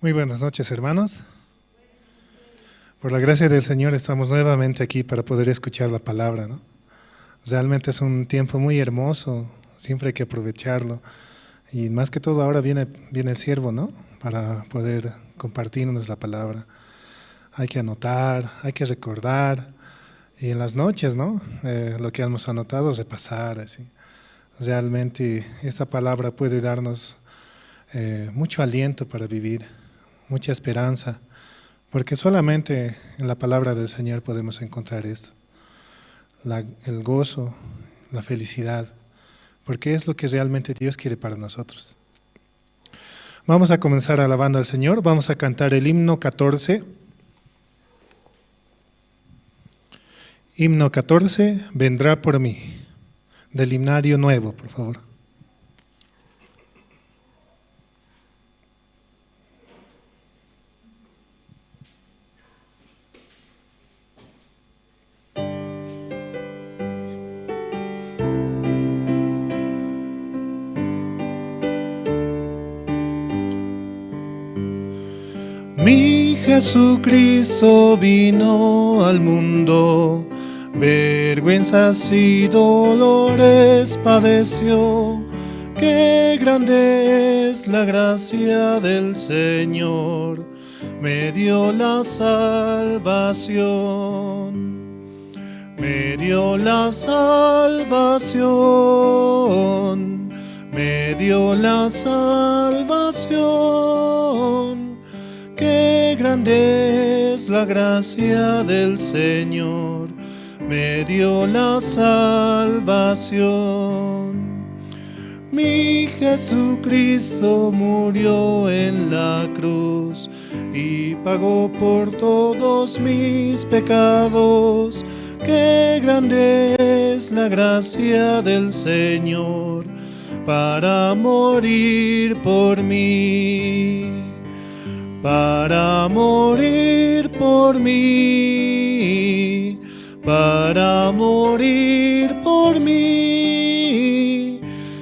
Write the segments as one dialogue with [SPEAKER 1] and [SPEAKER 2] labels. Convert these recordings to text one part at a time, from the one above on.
[SPEAKER 1] Muy buenas noches, hermanos. Por la gracia del Señor estamos nuevamente aquí para poder escuchar la palabra, ¿no? Realmente es un tiempo muy hermoso, siempre hay que aprovecharlo. Y más que todo ahora viene el siervo, ¿no? Para poder compartirnos la palabra. Hay que anotar, hay que recordar. Y en las noches, ¿no? Lo que hemos anotado, repasar, así. Realmente esta palabra puede darnos mucho aliento para vivir, mucha esperanza, porque solamente en la palabra del Señor podemos encontrar esto, el gozo, la felicidad, porque es lo que realmente Dios quiere para nosotros. Vamos a comenzar alabando al Señor, vamos a cantar el himno 14. Himno 14, vendrá por mí, del himnario nuevo, por favor. Mi Jesucristo vino al mundo, vergüenzas y dolores padeció. Qué grande es la gracia del Señor, me dio la salvación, me dio la salvación, me dio la salvación. Qué grande es la gracia del Señor, me dio la salvación. Mi Jesucristo murió en la cruz y pagó por todos mis pecados. Qué grande es la gracia del Señor para morir por mí. Para morir por mí, para morir por mí.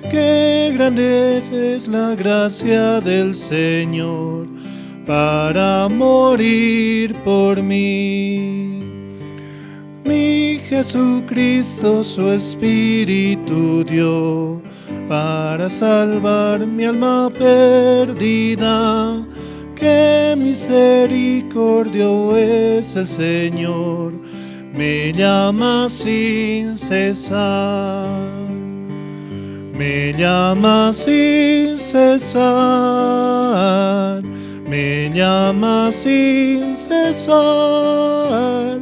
[SPEAKER 1] Qué grande es la gracia del Señor para morir por mí. Mi Jesucristo su espíritu dio para salvar mi alma perdida. Qué misericordio es el Señor, me llama sin cesar, me llama sin cesar, me llama sin cesar.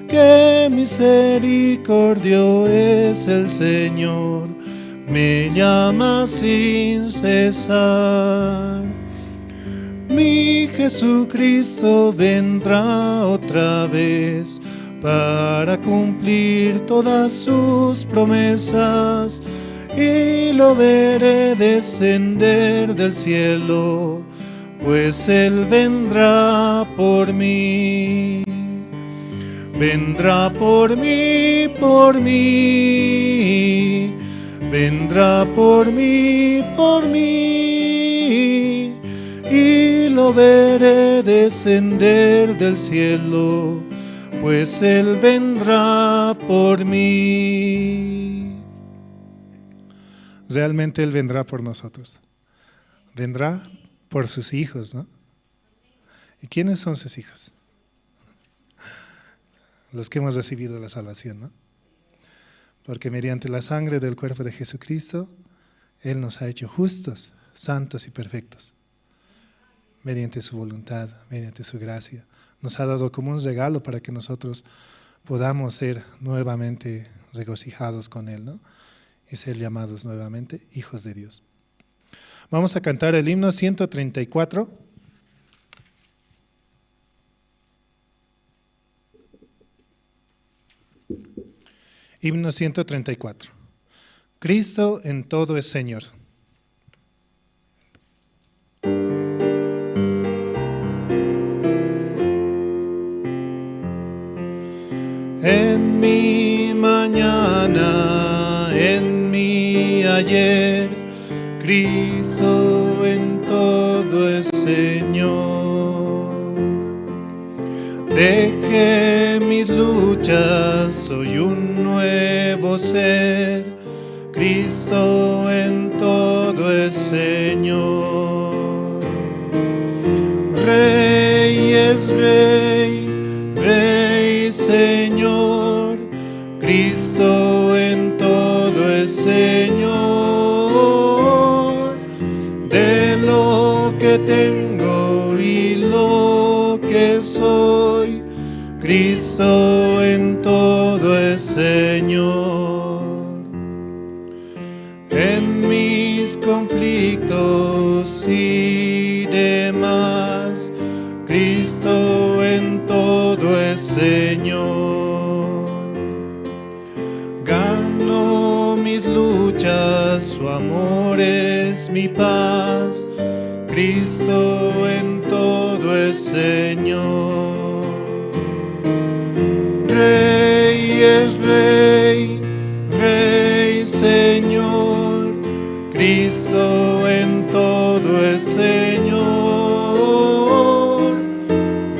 [SPEAKER 1] Qué misericordio es el Señor, me llama sin cesar. Mi Jesucristo vendrá otra vez para cumplir todas sus promesas y lo veré descender del cielo, pues Él vendrá por mí. Vendrá por mí, por mí, vendrá por mí, por mí. Y lo veré descender del cielo, pues Él vendrá por mí. Realmente Él vendrá por nosotros. Vendrá por sus hijos, ¿no? ¿Y quiénes son sus hijos? Los que hemos recibido la salvación, ¿no? Porque mediante la sangre del cuerpo de Jesucristo, Él nos ha hecho justos, santos y perfectos. Mediante su voluntad, mediante su gracia. Nos ha dado como un regalo para que nosotros podamos ser nuevamente regocijados con Él, ¿no? Y ser llamados nuevamente hijos de Dios. Vamos a cantar el himno 134. Himno 134. Cristo en todo es Señor. En mi mañana, en mi ayer, Cristo en todo
[SPEAKER 2] todo es Señor. Dejé mis luchas, soy un nuevo ser. Cristo en todo es Señor. Rey es Rey, Rey Señor. Cristo en todo es Señor. De lo que tengo y lo que soy, Cristo en todo es Señor. En mis conflictos y demás, Cristo en todo es Señor. Gano mis luchas, su amor es mi paz, Cristo en todo es Señor. Rey es Rey, Rey Señor, Cristo en todo es Señor.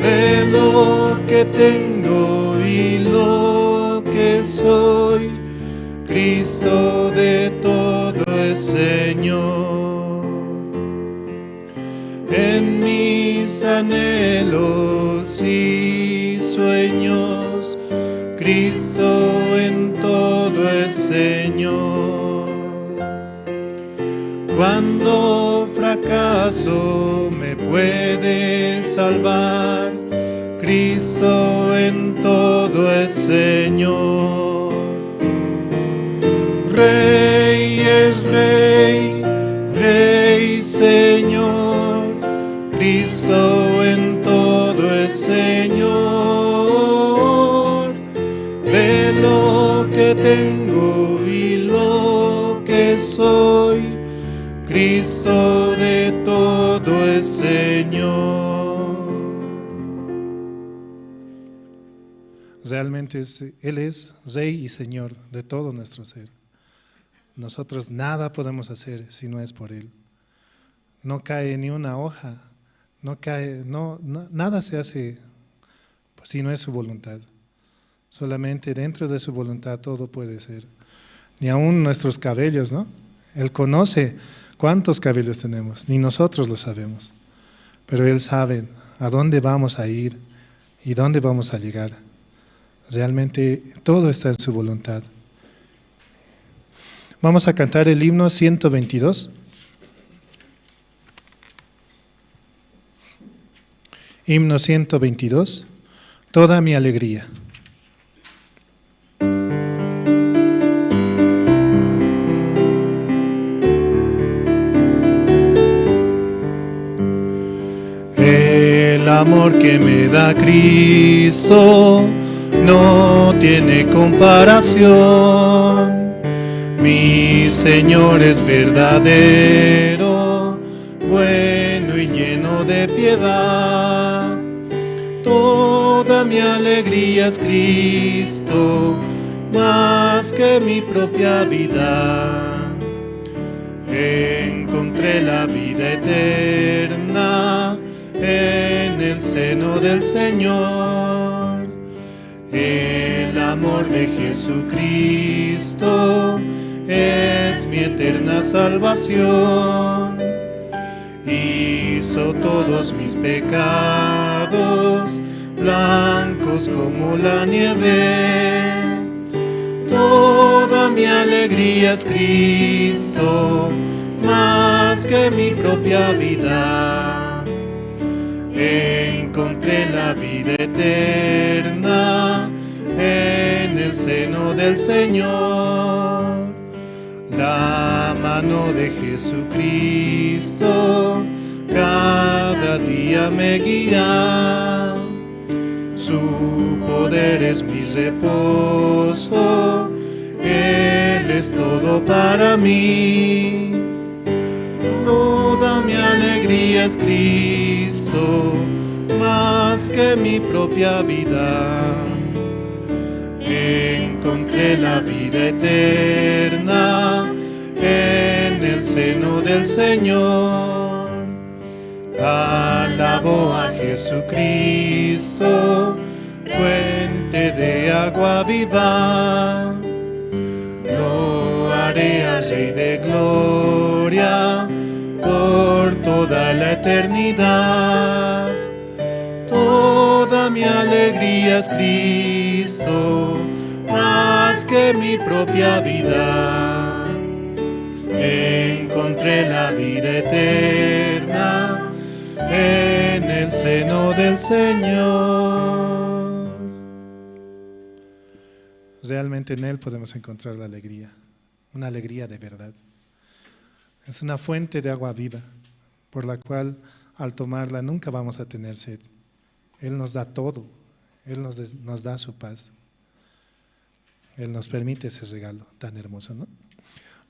[SPEAKER 2] De lo que tengo y lo que soy, Cristo de todo es Señor. En mis anhelos y sueños, Cristo en todo es Señor. Cuando fracaso me puede salvar, Cristo en todo es Señor. Rey es Rey, Rey Señor, Cristo en todo es Señor. De lo que tengo y lo que soy, Cristo de todo es Señor.
[SPEAKER 1] Realmente Él es Rey y Señor de todo nuestro ser. Nosotros nada podemos hacer si no es por Él. No cae ni una hoja, nada se hace si no es su voluntad. Solamente dentro de su voluntad todo puede ser. Ni aún nuestros cabellos, ¿no? Él conoce cuántos cabellos tenemos, ni nosotros lo sabemos. Pero Él sabe a dónde vamos a ir y dónde vamos a llegar. Realmente todo está en su voluntad. Vamos a cantar el himno 122. Himno 122. Toda mi alegría.
[SPEAKER 2] El amor que me da Cristo no tiene comparación. Mi Señor es verdadero, bueno y lleno de piedad. Toda mi alegría es Cristo, más que mi propia vida. Encontré la vida eterna en el seno del Señor. El amor de Jesucristo es mi eterna salvación. Hizo todos mis pecados blancos como la nieve. Toda mi alegría es Cristo, más que mi propia vida. Encontré la vida eterna en el seno del Señor. La mano de Jesucristo cada día me guía. Su poder es mi reposo, Él es todo para mí. Toda mi alegría es Cristo, más que mi propia vida. Encontré la vida eterna en el seno del Señor. Alabo a Jesucristo, fuente de agua viva. Lo haré al Rey de gloria por toda la eternidad. Toda mi alegría es Cristo, más que mi propia vida. Encontré la vida eterna en el seno del Señor.
[SPEAKER 1] Realmente en Él podemos encontrar la alegría, una alegría de verdad. Es una fuente de agua viva, por la cual al tomarla nunca vamos a tener sed. Él nos da todo, Él nos da su paz. Él nos permite ese regalo tan hermoso, ¿no?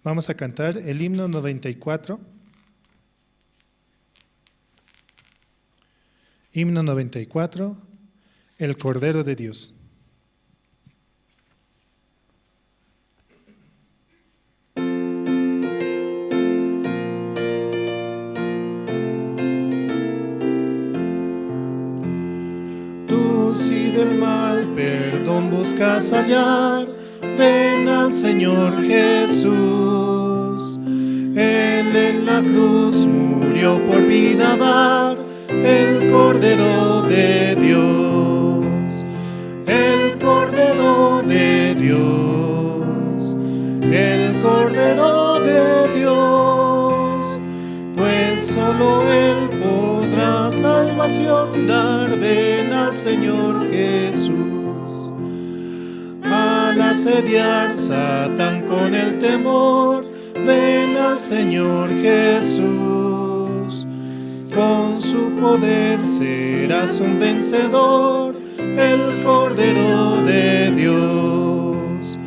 [SPEAKER 1] Vamos a cantar el himno 94. Himno 94, el Cordero de Dios.
[SPEAKER 2] Si del mal perdón buscas hallar, ven al Señor Jesús. Él en la cruz murió por vida dar, el Cordero de Dios, el Cordero de Dios, el Cordero de Dios. Pues solo Él podrá salvación dar, ven al Señor Jesús. Al asediar Satán con el temor, ven al Señor Jesús. Con su poder serás un vencedor, el Cordero de Dios,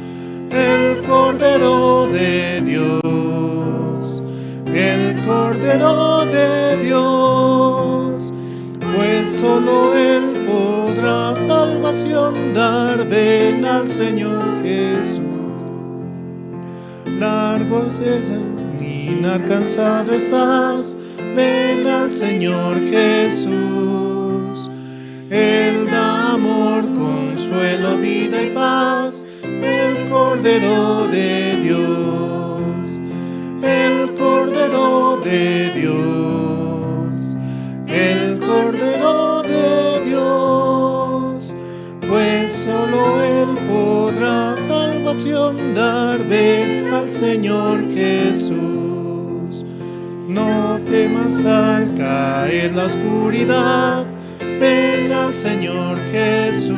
[SPEAKER 2] el Cordero de Dios, el Cordero de Dios. Pues solo Él podrá salvación dar, ven al Señor Jesús. Largo es el inalcanzable estás, ven al Señor Jesús. Él da amor, consuelo, vida y paz, el Cordero de Dios, el Cordero de Dios, el Cordero de Dios. Pues solo Él podrá salvación dar, ven al Señor Jesús. No temas al caer la oscuridad, ven al Señor Jesús.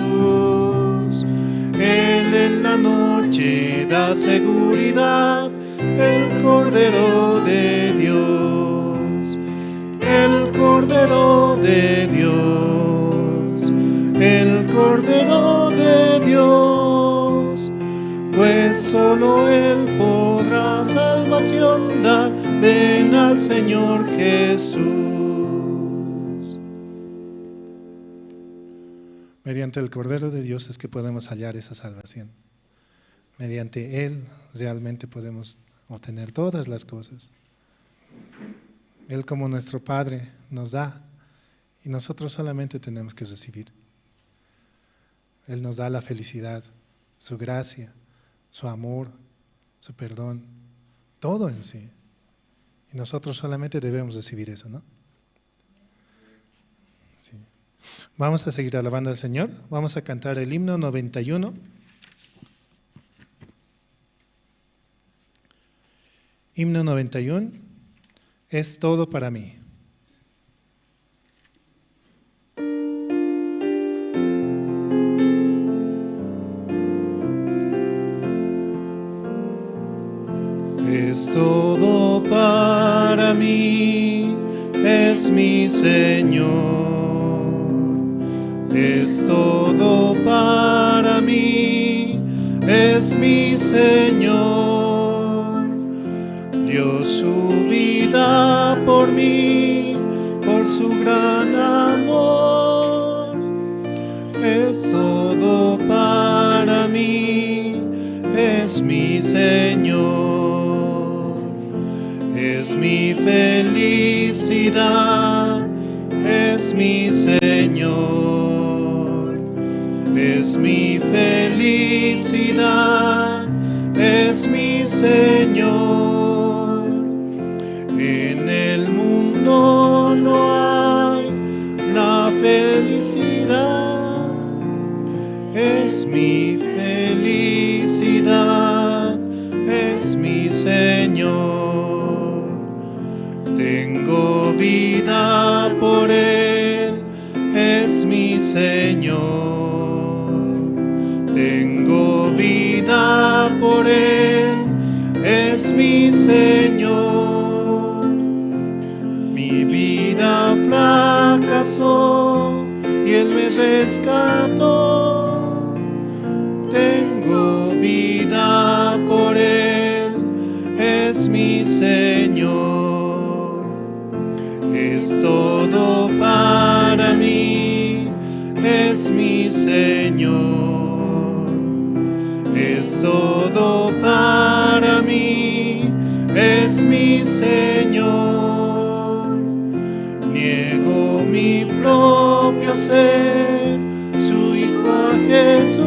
[SPEAKER 2] Él en la noche da seguridad, el Cordero de Dios, el Cordero de Dios, el Cordero de Dios. Pues solo Él podrá salvación dar, ven al Señor Jesús.
[SPEAKER 1] Mediante el Cordero de Dios es que podemos hallar esa salvación. Mediante Él realmente podemos obtener todas las cosas. Él como nuestro Padre nos da y nosotros solamente tenemos que recibir. Él nos da la felicidad, su gracia, su amor, su perdón, todo en sí. Y nosotros solamente debemos recibir eso, ¿no? Sí. Vamos a seguir alabando al Señor. Vamos a cantar el himno 91. Himno 91, es todo para mí.
[SPEAKER 2] Es todo para mí, es mi Señor. Es todo para mí, es mi Señor. Dio su vida por mí, por su gran amor. Es todo para mí, es mi Señor. Es mi felicidad, es mi Señor, es mi felicidad, es mi Señor. En el mundo no hay la felicidad, es mi felicidad, es mi Señor. Tengo vida por Él, es mi Señor. Tengo vida por Él, es mi Señor. Mi vida fracasó y Él me rescató. Tengo vida por Él, es mi Señor. Es todo para mí, es mi Señor. Es todo para mí, es mi Señor. Niego mi propio ser, su Hijo a Jesús.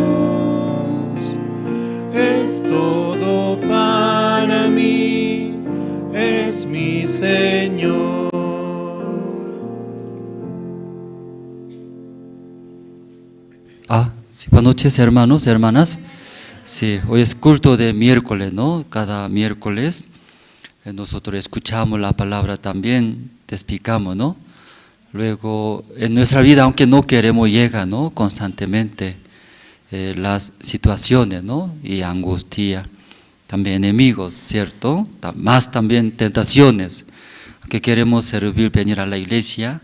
[SPEAKER 2] Es todo para mí, es mi Señor.
[SPEAKER 3] Sí, buenas noches, hermanos, hermanas. Sí, hoy es culto de miércoles, ¿no? Cada miércoles nosotros escuchamos la palabra también, te explicamos, ¿no? Luego, en nuestra vida, aunque no queremos, llega, ¿no? Constantemente las situaciones, ¿no? Y angustia, también enemigos, ¿cierto? Más también tentaciones, que queremos servir, venir a la iglesia,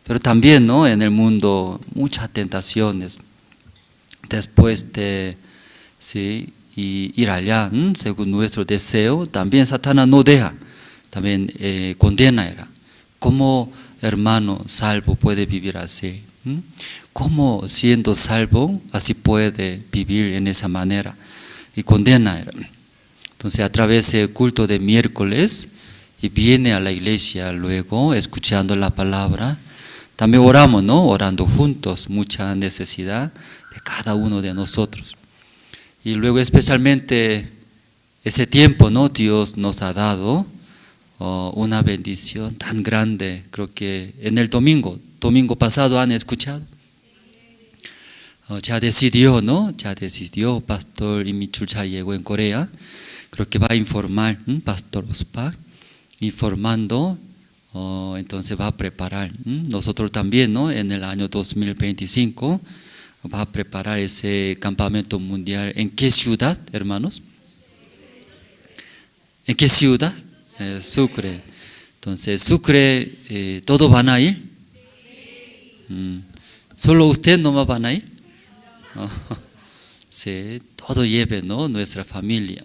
[SPEAKER 3] pero también, ¿no? En el mundo, muchas tentaciones. Después de ir allá, según nuestro deseo, también Satanás no deja, también condena. ¿Cómo hermano salvo puede vivir así? ¿Cómo siendo salvo así puede vivir en esa manera? Y condena. Entonces a través del culto de miércoles y viene a la iglesia luego escuchando la palabra. También oramos, ¿no? Orando juntos, mucha necesidad de cada uno de nosotros. Y luego especialmente ese tiempo, ¿no? Dios nos ha dado una bendición tan grande. Creo que en el domingo pasado han escuchado. Ya decidió, ¿no? Ya decidió, Pastor Imi Chulcha llegó en Corea. Creo que va a informar, Pastor Ospak, informando. Entonces va a preparar. Nosotros también, ¿no? En el año 2025 va a preparar ese campamento mundial. ¿En qué ciudad, hermanos? ¿En qué ciudad? Sucre. Entonces, Sucre, ¿todos van a ir? ¿Solo usted no van a ir? Sí, todo lleve, ¿no? Nuestra familia.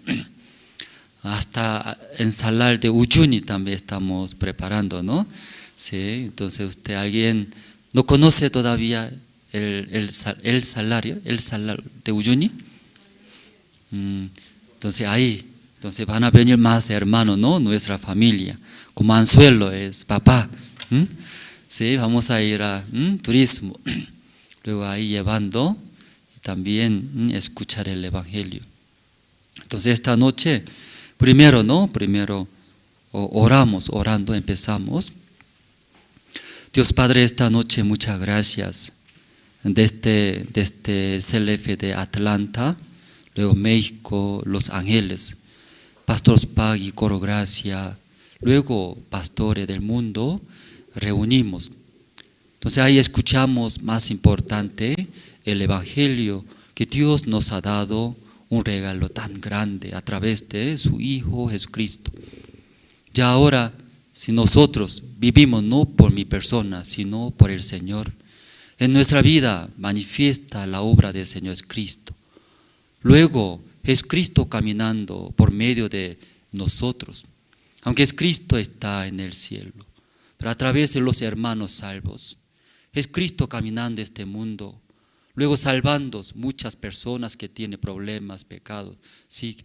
[SPEAKER 3] Hasta en Salar de Uyuni también estamos preparando, ¿no? Sí, entonces usted, alguien no conoce todavía el Salar de Uyuni. Entonces ahí, van a venir más hermanos, ¿no? Nuestra familia, como Anzuelo es papá. Sí, vamos a ir a turismo. Luego ahí llevando y también escuchar el evangelio. Entonces esta noche primero, ¿no? Primero orando, empezamos. Dios Padre, esta noche muchas gracias desde CLF de Atlanta, luego México, Los Ángeles, Pastor Spag y Coro Gracia, luego pastores del mundo, reunimos. Entonces ahí escuchamos, más importante, el evangelio que Dios nos ha dado, un regalo tan grande a través de su Hijo Jesucristo. Ya ahora, si nosotros vivimos no por mi persona, sino por el Señor, en nuestra vida manifiesta la obra del Señor Jesucristo. Luego, Jesucristo caminando por medio de nosotros, aunque Jesucristo está en el cielo, pero a través de los hermanos salvos, Jesucristo caminando este mundo, luego salvando muchas personas que tienen problemas, pecados. Sí,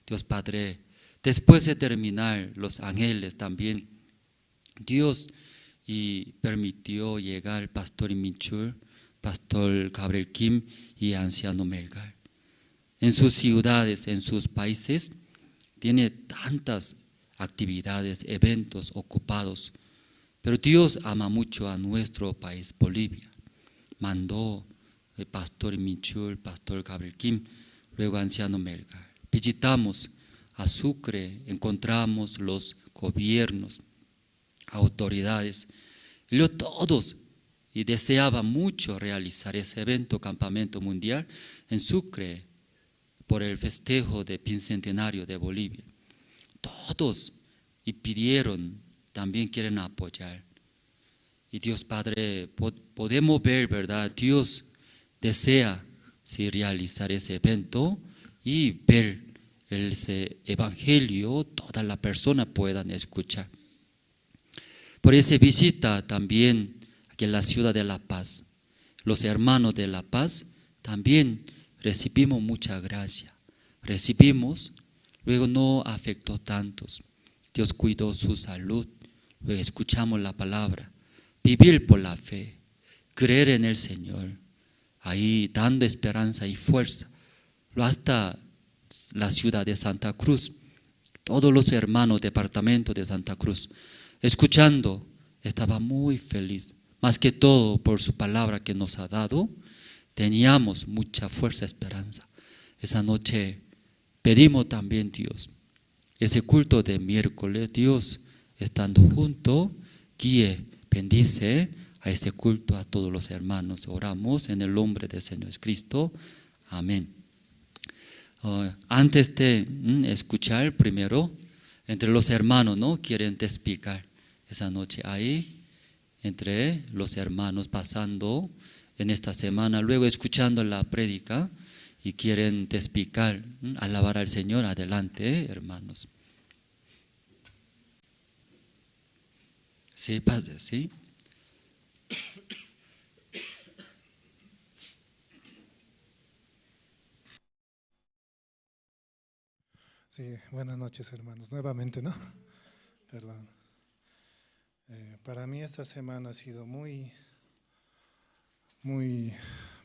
[SPEAKER 3] Dios Padre, después de terminar los ángeles también, Dios y permitió llegar el pastor Michul, pastor Gabriel Kim y anciano Melgar. En sus ciudades, en sus países, tiene tantas actividades, eventos ocupados, pero Dios ama mucho a nuestro país, Bolivia. Mandó el pastor Michul, pastor Gabriel Kim, luego anciano Melgar. Visitamos a Sucre, encontramos los gobiernos, autoridades, ellos todos, y deseaba mucho realizar ese evento, campamento mundial, en Sucre, por el festejo del bicentenario de Bolivia. Todos, y pidieron, también quieren apoyar. Y Dios Padre, podemos ver, ¿verdad? Dios desea realizar ese evento y ver ese evangelio, todas las personas puedan escuchar. Por esa visita también aquí en la ciudad de La Paz, los hermanos de La Paz también recibimos mucha gracia. Recibimos, luego no afectó tantos. Dios cuidó su salud, luego escuchamos la palabra. Vivir por la fe, creer en el Señor, ahí dando esperanza y fuerza. Hasta la ciudad de Santa Cruz, todos los hermanos del departamento de Santa Cruz, escuchando, estaba muy feliz. Más que todo por su palabra que nos ha dado, teníamos mucha fuerza, esperanza. Esa noche pedimos también Dios, ese culto de miércoles, Dios estando junto, guíe, bendice a este culto a todos los hermanos. Oramos en el nombre del Señor Jesucristo. Amén. Antes de escuchar primero, entre los hermanos, ¿no? Quieren testificar esa noche ahí, entre los hermanos pasando en esta semana, luego escuchando la prédica y quieren testificar, alabar al Señor. Adelante, hermanos. Sí, pase, sí.
[SPEAKER 1] Sí, buenas noches, hermanos, nuevamente, ¿no? Perdón. Para mí esta semana ha sido muy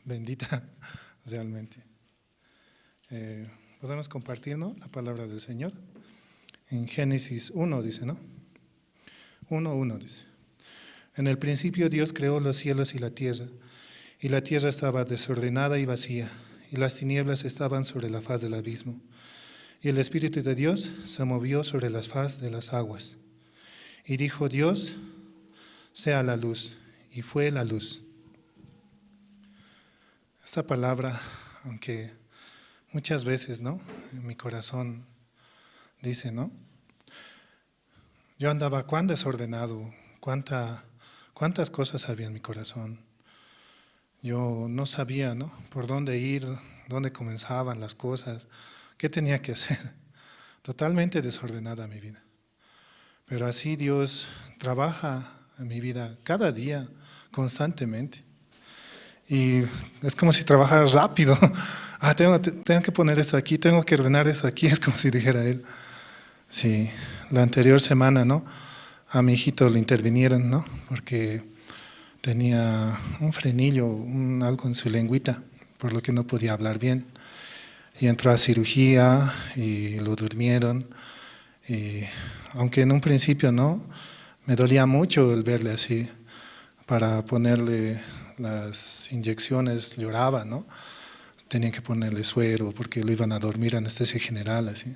[SPEAKER 1] bendita, realmente. Podemos compartir, ¿no?, la palabra del Señor. En Génesis 1 dice, ¿no? 1:1 dice: en el principio Dios creó los cielos y la tierra estaba desordenada y vacía, y las tinieblas estaban sobre la faz del abismo, y el Espíritu de Dios se movió sobre la faz de las aguas. Y dijo Dios: sea la luz, y fue la luz. Esta palabra, aunque muchas veces, ¿no?, en mi corazón dice, ¿no?, yo andaba cuán desordenado, cuántas cosas había en mi corazón. Yo no sabía, ¿no?, por dónde ir, dónde comenzaban las cosas, qué tenía que hacer. Totalmente desordenada mi vida. Pero así Dios trabaja en mi vida cada día, constantemente. Y es como si trabajara rápido. Tengo que poner eso aquí, tengo que ordenar eso aquí, es como si dijera Él. Sí, la anterior semana, ¿no?, a mi hijito le intervinieron, ¿no?, porque tenía un frenillo, algo en su lengüita, por lo que no podía hablar bien. Y entró a cirugía y lo durmieron. Y aunque en un principio, ¿no?, me dolía mucho el verle así. Para ponerle las inyecciones lloraba, ¿no? Tenían que ponerle suero porque lo iban a dormir, anestesia general, así.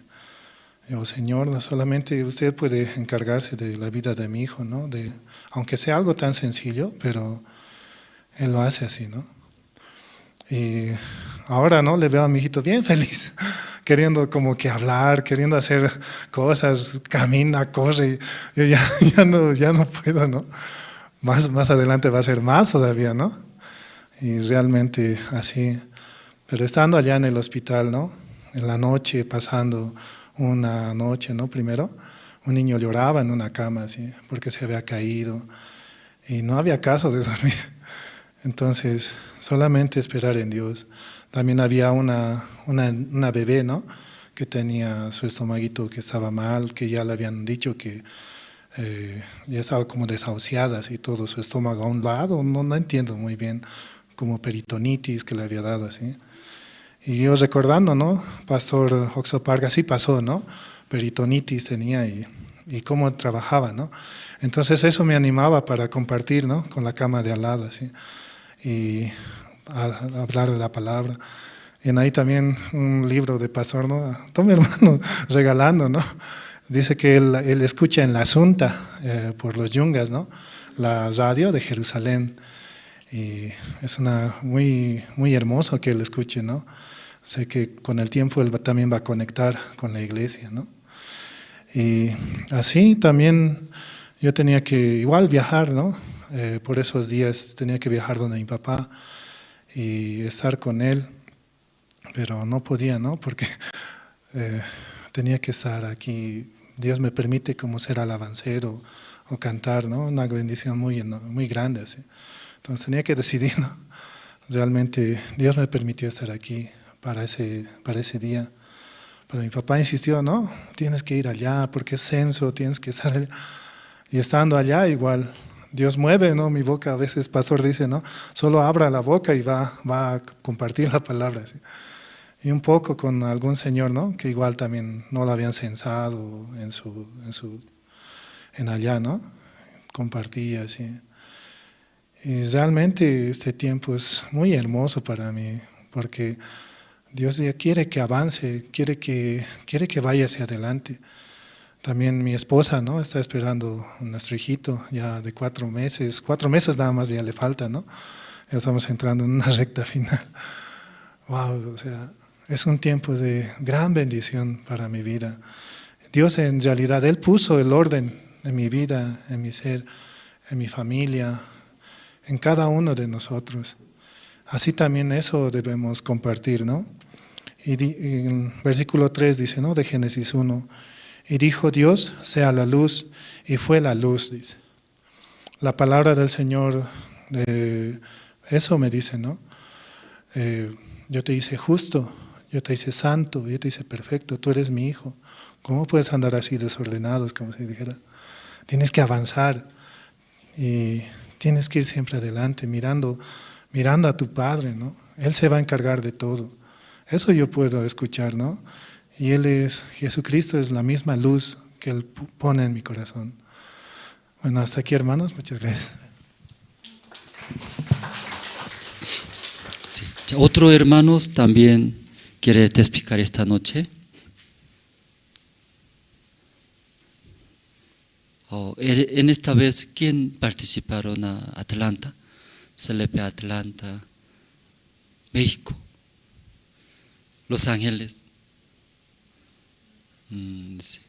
[SPEAKER 1] Yo, Señor, no solamente usted puede encargarse de la vida de mi hijo, ¿no?, aunque sea algo tan sencillo, pero Él lo hace así, ¿no? Y ahora, ¿no?, le veo a mi hijito bien feliz, queriendo como que hablar, queriendo hacer cosas, camina, corre. Yo ya no puedo, ¿no? Más adelante va a ser más todavía, ¿no? Y realmente así. Pero estando allá en el hospital, ¿no?, en la noche, pasando una noche, ¿no?, primero, un niño lloraba en una cama, así, porque se había caído y no había caso de dormir. Entonces, solamente esperar en Dios. También había una bebé, ¿no?, que tenía su estomaguito que estaba mal, que ya le habían dicho que ya estaba como desahuciada, así todo su estómago a un lado, no entiendo muy bien, como peritonitis que le había dado así. Y yo recordando, ¿no? Pastor Oxoparga, sí pasó, ¿no? Peritonitis tenía y cómo trabajaba, ¿no? Entonces eso me animaba para compartir, ¿no? Con la cama de al lado, así, y a hablar de la palabra. Y ahí también un libro de pastor, ¿no? Todo mi hermano regalando, ¿no? Dice que él escucha en la Asunta, por los Yungas, ¿no? La radio de Jerusalén. Y es muy, muy hermoso que él escuche, ¿no? Sé que con el tiempo él también va a conectar con la iglesia, ¿no? Y así también yo tenía que igual viajar, ¿no? Por esos días tenía que viajar donde mi papá y estar con él, pero no podía, ¿no? Porque tenía que estar aquí. Dios me permite como ser alabancero o cantar, ¿no? Una bendición muy, muy grande, así. Entonces tenía que decidir, ¿no? Realmente Dios me permitió estar aquí para ese día. Pero mi papá insistió, no, tienes que ir allá porque es censo, tienes que estar allá. Y estando allá igual, Dios mueve, ¿no? Mi boca, a veces pastor dice, ¿no? Solo abra la boca y va a compartir la palabra, ¿sí? Y un poco con algún señor, ¿no? Que igual también no lo habían censado en allá, ¿no? Compartía así. Y realmente este tiempo es muy hermoso para mí, porque Dios ya quiere que avance, quiere que vaya hacia adelante. También mi esposa, ¿no? Está esperando un nuestro hijito ya de 4 meses. 4 meses nada más ya le falta, ¿no? Ya estamos entrando en una recta final. Wow, o sea, es un tiempo de gran bendición para mi vida. Dios en realidad, Él puso el orden en mi vida, en mi ser, en mi familia, en cada uno de nosotros. Así también eso debemos compartir, ¿no? Y en versículo 3 dice, ¿no? De Génesis 1, y dijo Dios, sea la luz, y fue la luz, dice. La palabra del Señor, eso me dice, ¿no? Yo te hice justo, yo te hice santo, yo te hice perfecto, tú eres mi hijo. ¿Cómo puedes andar así desordenados, como si dijera? Tienes que avanzar y tienes que ir siempre adelante, mirando a tu Padre, ¿no? Él se va a encargar de todo. Eso yo puedo escuchar, ¿no? Y Jesucristo es la misma luz que Él pone en mi corazón. Bueno, hasta aquí, hermanos, muchas gracias.
[SPEAKER 3] Sí. Otro hermano también quiere testificar esta noche. En esta vez, ¿quién participaron a Atlanta? CLP Atlanta, México, Los Ángeles. Sí.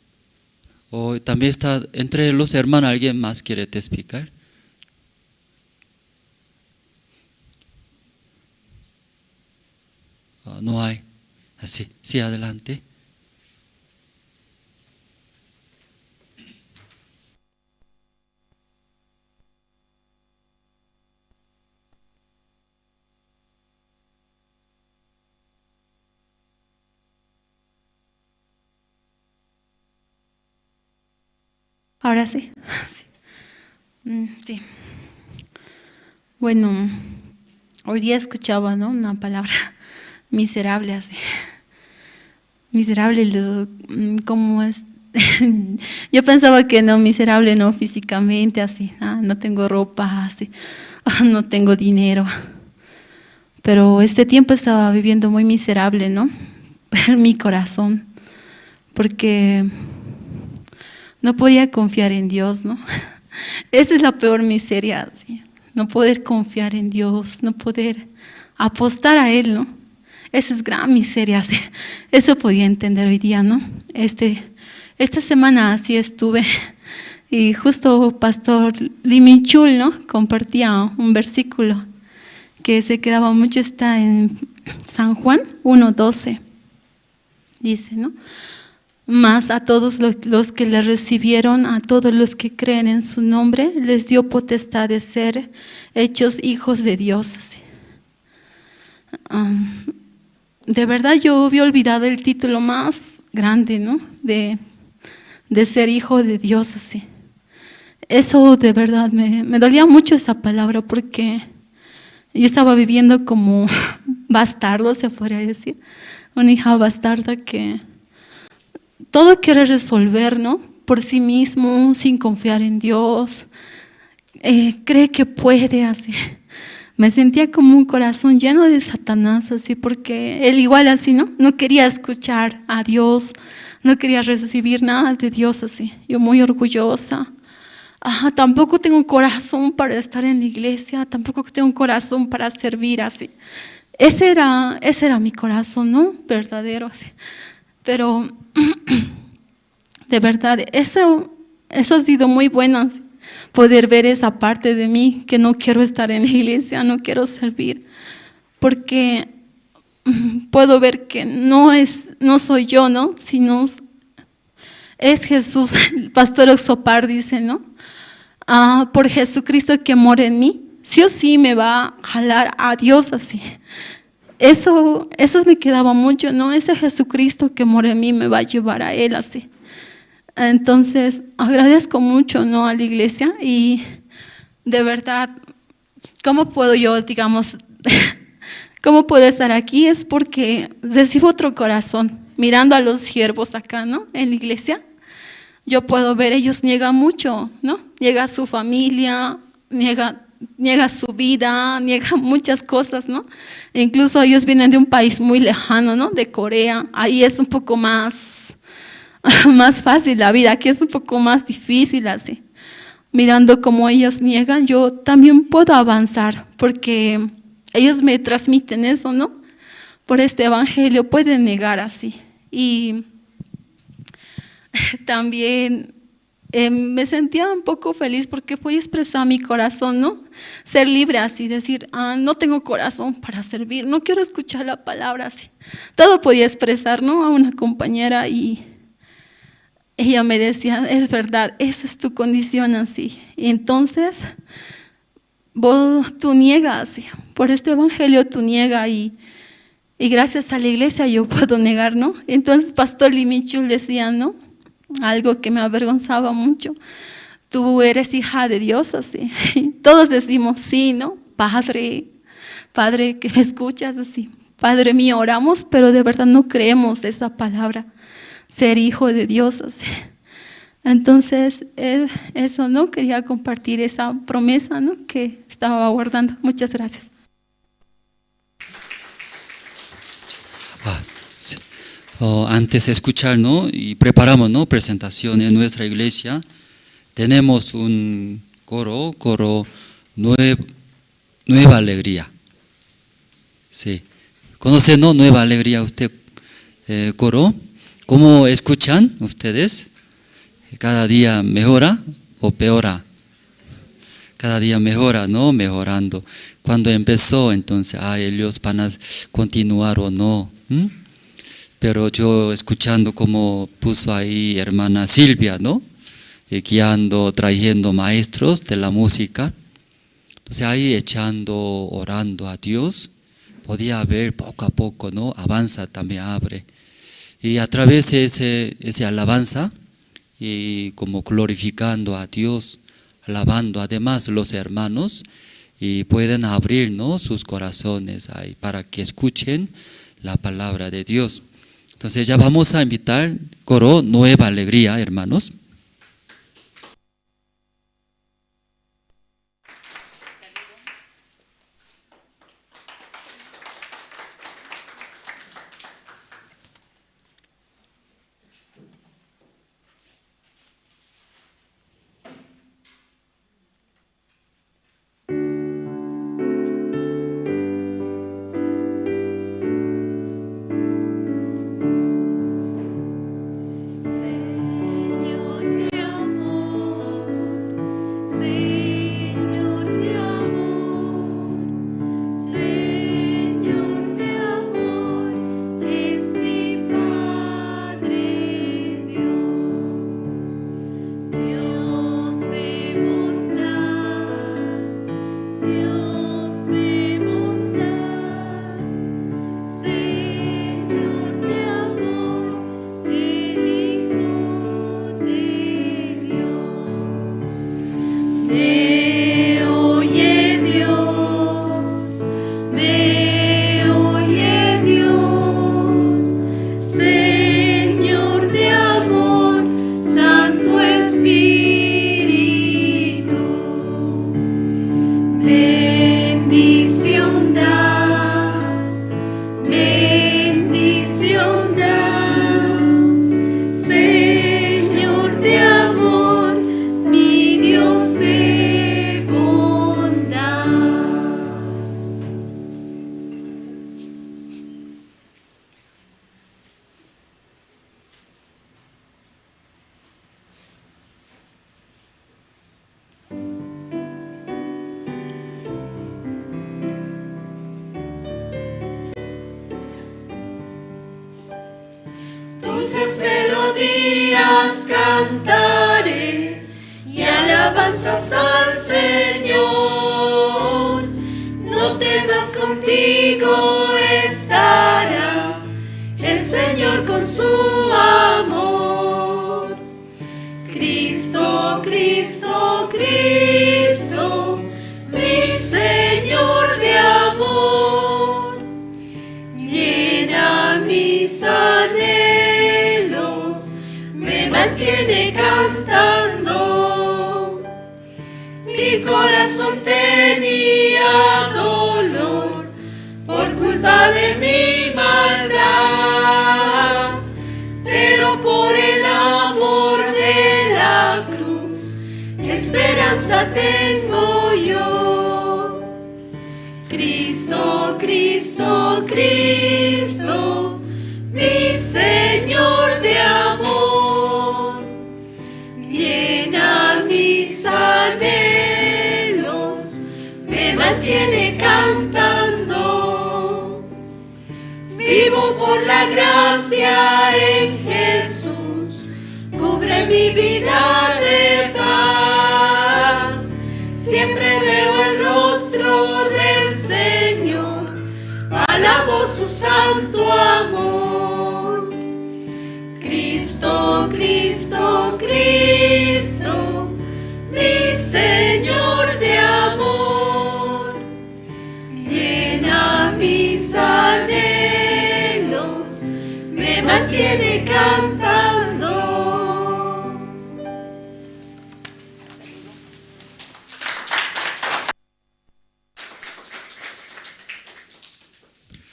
[SPEAKER 3] También está entre los hermanos, ¿alguien más quiere testificar? No hay. Así, sí, adelante.
[SPEAKER 4] Ahora sí. Sí. Bueno, hoy día escuchaba, ¿no? Una palabra miserable, así. Miserable, ¿cómo es? Yo pensaba que no, miserable no físicamente, así. No tengo ropa, así. No tengo dinero. Pero este tiempo estaba viviendo muy miserable, ¿no? En mi corazón. Porque no podía confiar en Dios, ¿no? Esa es la peor miseria, ¿sí? No poder confiar en Dios, no poder apostar a Él, ¿no? Esa es gran miseria, ¿sí? Eso podía entender hoy día, ¿no? Esta semana así estuve y justo Pastor Limichul, ¿no? Compartía un versículo que se quedaba mucho, está en San Juan 1:12. Dice, ¿no? Mas a todos los que le recibieron, a todos los que creen en su nombre, les dio potestad de ser hechos hijos de Dios. De verdad yo había olvidado el título más grande, ¿no? De ser hijo de Dios, así. eso de verdad me dolía mucho esa palabra, porque yo estaba viviendo como bastardo, se podría decir, una hija bastarda que todo quiere resolver, ¿no? Por sí mismo, sin confiar en Dios, cree que puede, así. Me sentía como un corazón lleno de Satanás, así, porque él igual así, ¿no? No quería escuchar a Dios, no quería recibir nada de Dios, así. Yo muy orgullosa. Tampoco tengo un corazón para estar en la iglesia, tampoco tengo un corazón para servir, así. Ese era mi corazón, ¿no? Verdadero, así. Pero de verdad, eso ha sido muy bueno, así, poder ver esa parte de mí, que no quiero estar en la iglesia, no quiero servir, porque puedo ver que no soy yo, ¿no? Sino es Jesús. El pastor Oxopar dice, ¿no? Por Jesucristo que mora en mí, sí o sí me va a jalar a Dios, así. Eso me quedaba mucho, ¿no? Ese Jesucristo que mora en mí me va a llevar a Él, así. Entonces, agradezco mucho, ¿no? A la iglesia, y de verdad, ¿cómo puedo yo, digamos, cómo puedo estar aquí? Es porque recibo otro corazón, mirando a los siervos acá, ¿no? En la iglesia. Yo puedo ver, ellos niegan mucho, ¿no? Niega su familia, niega su vida, niega muchas cosas, ¿no? E incluso ellos vienen de un país muy lejano, ¿no? De Corea. Ahí es un poco más fácil la vida, aquí es un poco más difícil, así. Mirando cómo ellos niegan, yo también puedo avanzar, porque ellos me transmiten eso, ¿no? Por este evangelio pueden negar, así. Y también me sentía un poco feliz porque pude expresar mi corazón, ¿no? Ser libre, así, decir, no tengo corazón para servir, no quiero escuchar la palabra, así. Todo podía expresar, ¿no? A una compañera, y ella me decía, es verdad, eso es tu condición, así. Y entonces, tú niegas, así, por este evangelio tú niegas, y gracias a la iglesia yo puedo negar, ¿no? Entonces, Pastor Limichul decía, ¿no? Algo que me avergonzaba mucho: tú eres hija de Dios, así. Todos decimos sí, ¿no? Padre que me escuchas, así. Padre mío, oramos, pero de verdad no creemos esa palabra, ser hijo de Dios, así. Entonces, eso, ¿no? Quería compartir esa promesa, ¿no? Que estaba guardando. Muchas gracias.
[SPEAKER 3] Sí. Antes de escuchar, ¿no? Y preparamos, ¿no? Presentación en nuestra iglesia. Tenemos un coro Nueva Alegría. Sí. ¿Conoce, no? Nueva Alegría, usted, coro. ¿Cómo escuchan ustedes? ¿Cada día mejora o peora? Cada día mejora, ¿no? Mejorando. Cuando empezó, entonces, ellos van a continuar o no. Pero yo escuchando como puso ahí hermana Silvia, ¿no? Guiando, trayendo maestros de la música. Entonces ahí echando, orando a Dios, podía ver poco a poco, ¿no? Avanza, también abre. Y a través de ese alabanza, y como glorificando a Dios, alabando además los hermanos, y pueden abrir, ¿no? Sus corazones ahí para que escuchen la palabra de Dios. Entonces ya vamos a invitar coro Nueva Alegría, hermanos.
[SPEAKER 5] Señor. Me oye Dios, me oye Dios, Señor de amor, Santo Espíritu. Bendición da, bendición da, Señor de amor, mi Dios de bondad. Dulces melodías cantaré y alabanzas al Señor. No temas, contigo estará el Señor con su amor. Cristo, Cristo, Cristo, mi Señor de amor, llena mis anhelos, me mantiene cantando. Mi corazón tenía dolor por culpa de mi maldad, pero por el amor de la cruz, esperanza tengo yo. Cristo, Cristo, Cristo, mi Señor de amor, llena mis anhelos, me mantiene cantando. Vivo por la gracia en Jesús, cubre mi vida de paz. Siempre veo el rostro del Señor, alabo su santo amor. Cristo, Cristo, Cristo, mi Señor de amor, llena mis anhelos, me mantiene cantando.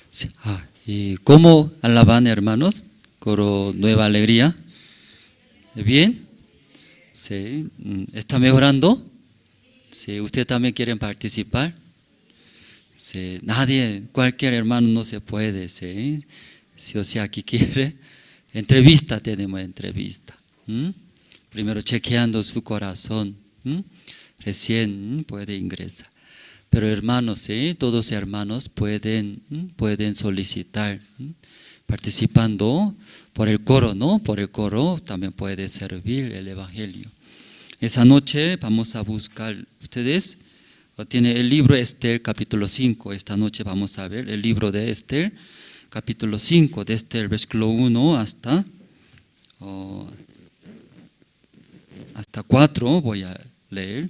[SPEAKER 3] Sí, ¿y cómo alaban, hermanos? Coro Nueva Alegría. ¿Bien? Sí. ¿Está mejorando? Sí. ¿Usted también quiere participar? Sí. Nadie, cualquier hermano no se puede. Sí. Si o sea aquí quiere, entrevista, tenemos entrevista. Primero chequeando su corazón. Recién puede ingresar. Pero hermanos, ¿sí? Todos hermanos pueden solicitar, participando por el coro, ¿no? Por el coro también puede servir el Evangelio. Esa noche vamos a buscar, ustedes tienen el libro de Esther capítulo 5, esta noche vamos a ver el libro de Esther capítulo 5, desde el versículo 1 hasta 4 voy a leer.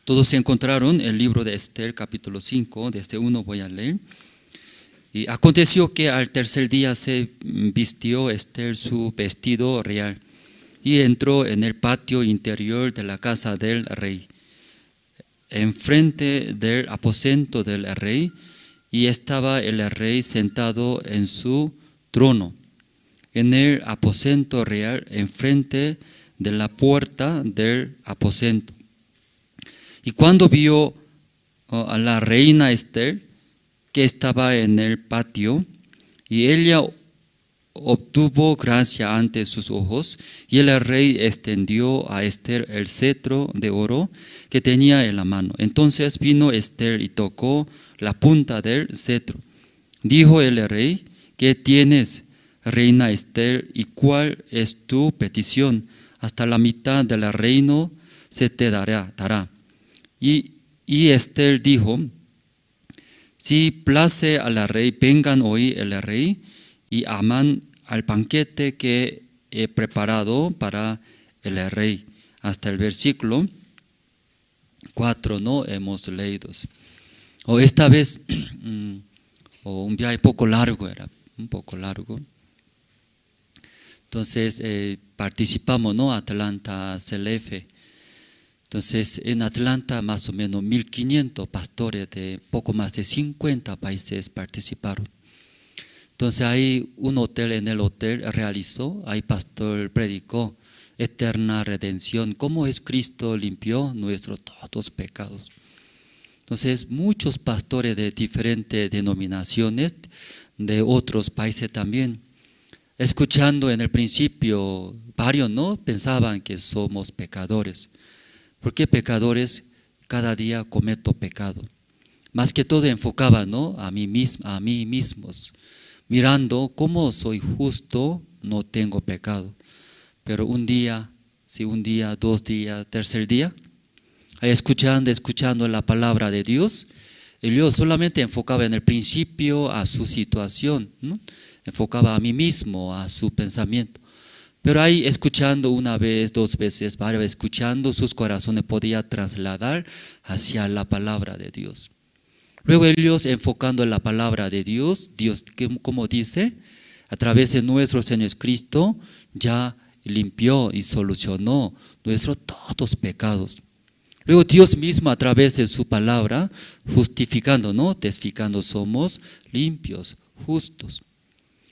[SPEAKER 3] Todos se encontraron el libro de Esther, capítulo 5, desde 1 voy a leer. Y aconteció que al tercer día se vistió Esther su vestido real y entró en el patio interior de la casa del rey, enfrente del aposento del rey, y estaba el rey sentado en su trono, en el aposento real, enfrente de la puerta del aposento. Y cuando vio a la reina Esther, que estaba en el patio, y ella obtuvo gracia ante sus ojos, y el rey extendió a Esther el cetro de oro que tenía en la mano. Entonces vino Esther y tocó la punta del cetro. Dijo el rey: ¿qué tienes, reina Esther, y cuál es tu petición? Hasta la mitad del reino se te dará. Y Esther dijo, si place a la rey, vengan hoy el rey y Amán al banquete que he preparado para el rey. Hasta el versículo 4, ¿no? Hemos leído. Esta vez un viaje poco largo, era un poco largo. Entonces participamos, ¿no? Atlanta, CLF. Entonces en Atlanta más o menos 1500 pastores de poco más de 50 países participaron. Entonces hay un hotel, en el hotel realizó, ahí pastor predicó eterna redención, cómo es Cristo limpió nuestros todos pecados. Entonces muchos pastores de diferentes denominaciones, de otros países también, escuchando en el principio, varios no pensaban que somos pecadores. Porque pecadores cada día cometo pecado. Más que todo enfocaba, ¿no? a mí mismos, mirando cómo soy justo, no tengo pecado. Pero un día, 2 días, tercer día, escuchando la palabra de Dios, y yo solamente enfocaba en el principio a su situación, ¿no? Enfocaba a mí mismo, a su pensamiento. Pero ahí escuchando una vez, 2 veces, varias veces, escuchando sus corazones podía trasladar hacia la palabra de Dios. Luego ellos enfocando en la palabra de Dios, Dios como dice, a través de nuestro Señor Cristo ya limpió y solucionó nuestros todos pecados. Luego Dios mismo a través de su palabra, justificando, ¿no? Testificando, somos limpios, justos.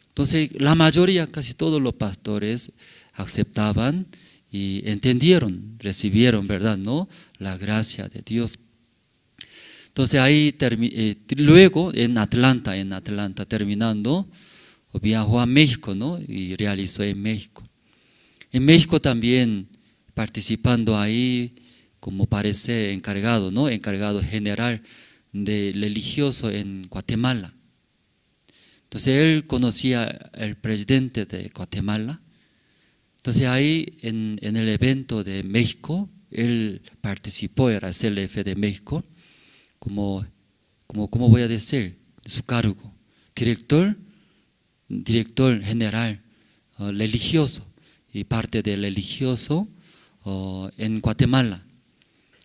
[SPEAKER 3] Entonces la mayoría, casi todos los pastores aceptaban y entendieron, recibieron, ¿verdad? ¿No? La gracia de Dios. Entonces ahí luego en Atlanta terminando, viajó a México, ¿no? Y realizó en México. En México también participando ahí, como parece encargado, ¿no? Encargado general del religioso en Guatemala. Entonces él conocía al presidente de Guatemala. Entonces ahí en el evento de México, él participó, era CLF de México, como voy a decir, su cargo, director general religioso y parte del religioso en Guatemala.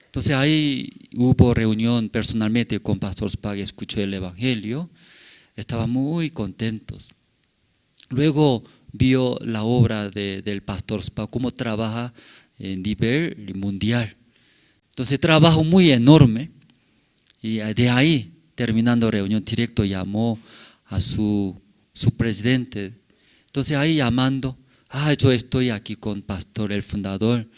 [SPEAKER 3] Entonces ahí hubo reunión personalmente con Pastor Spag, escuchó el Evangelio, estaban muy contentos. Luego vio la obra del Pastor Spag, cómo trabaja en nivel mundial. Entonces trabajo muy enorme y de ahí, terminando reunión, directo llamó a su presidente. Entonces ahí llamando, yo estoy aquí con Pastor, el fundador.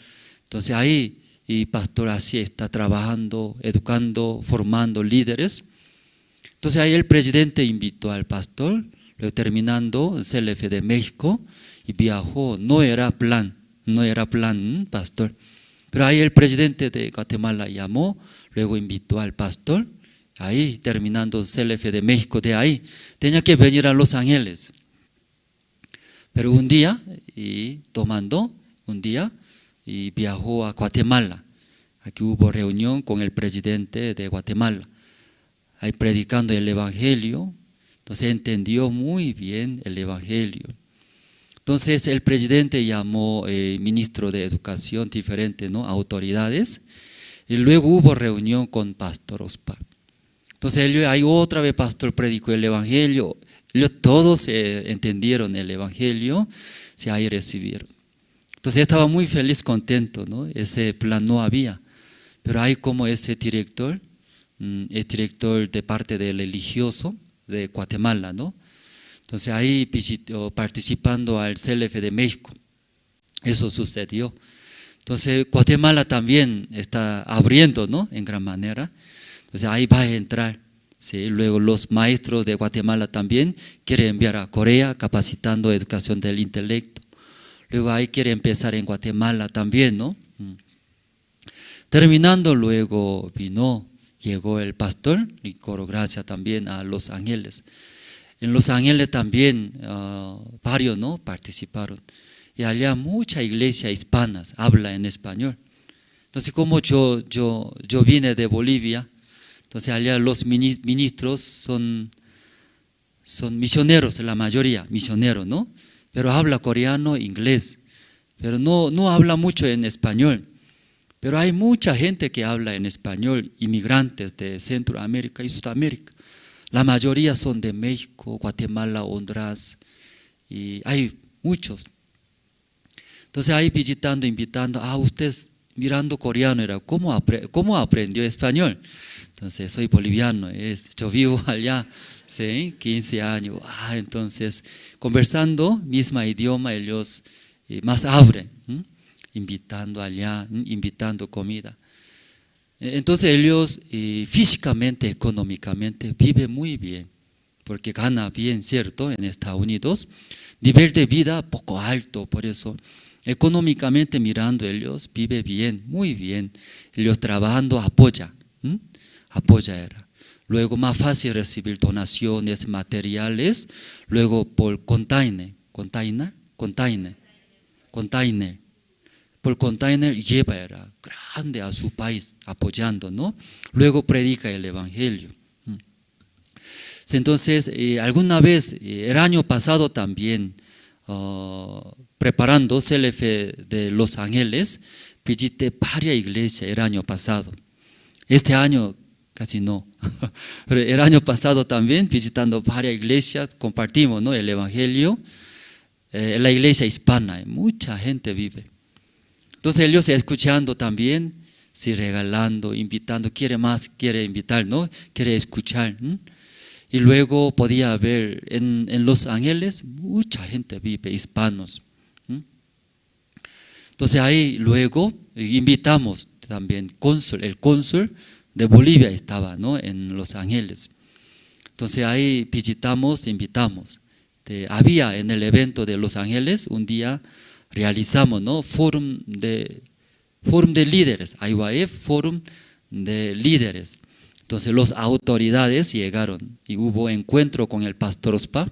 [SPEAKER 3] Entonces ahí, y Pastor así está trabajando, educando, formando líderes. Entonces ahí el presidente invitó al pastor, luego terminando el CLF de México y viajó, no era plan, pastor. Pero ahí el presidente de Guatemala llamó, luego invitó al pastor, ahí terminando el CLF de México, de ahí tenía que venir a Los Ángeles. Pero un día, y viajó a Guatemala. Aquí hubo reunión con el presidente de Guatemala, ahí predicando el Evangelio. Entonces entendió muy bien el Evangelio. Entonces el presidente llamó ministro de educación diferente, ¿no? Autoridades, y luego hubo reunión con Pastor Spag. Entonces ahí otra vez Pastor predicó el Evangelio. Todos entendieron el Evangelio, ahí recibieron. Entonces estaba muy feliz, contento, ¿no? Ese plan no había, pero hay como ese director, el director de parte del religioso de Guatemala, ¿no? Entonces ahí participando al CLF de México, eso sucedió. Entonces Guatemala también está abriendo, ¿no? En gran manera. Entonces ahí va a entrar. ¿Sí? Luego los maestros de Guatemala también quieren enviar a Corea capacitando educación del intelecto. Luego ahí quiere empezar en Guatemala también, ¿no? Terminando luego llegó el pastor y Coro Gracia también a Los Ángeles. En Los Ángeles también varios, ¿no? Participaron. Y allá mucha iglesia hispana habla en español. Entonces, como yo vine de Bolivia, entonces allá los ministros son misioneros, la mayoría, misioneros, ¿no? Pero habla coreano, inglés, pero no habla mucho en español. Pero hay mucha gente que habla en español, inmigrantes de Centroamérica y Sudamérica. La mayoría son de México, Guatemala, Honduras, y hay muchos. Entonces ahí visitando, invitando, usted mirando coreano, era, ¿cómo aprendió español? Entonces soy boliviano, yo vivo allá, ¿sí? 15 años. Entonces conversando, mismo idioma, ellos más abren, invitando allá, invitando comida. Entonces ellos físicamente, económicamente viven muy bien, porque gana bien, ¿cierto? En Estados Unidos, nivel de vida poco alto, por eso económicamente mirando ellos vive bien, muy bien. Ellos trabajando apoya era. Luego más fácil recibir donaciones materiales, luego por container. Por container lleva era grande a su país apoyando, ¿no? Luego predica el evangelio. Entonces, alguna vez, el año pasado también, preparando CLF de Los Ángeles, visité varias iglesias el año pasado. Este año casi no, pero el año pasado también visitando varias iglesias, compartimos, ¿no? El evangelio, la iglesia hispana, mucha gente vive. Entonces ellos escuchando también, sí, regalando, invitando, quiere invitar, ¿no? Quiere escuchar. Y luego podía ver en Los Ángeles, mucha gente vive, hispanos. Entonces ahí luego invitamos también, el cónsul de Bolivia estaba, ¿no? En Los Ángeles. Entonces ahí visitamos, invitamos. Había en el evento de Los Ángeles, un día realizamos, ¿no? Fórum de líderes, IYF, Fórum de líderes. Entonces las autoridades llegaron y hubo encuentro con el pastor Ospa.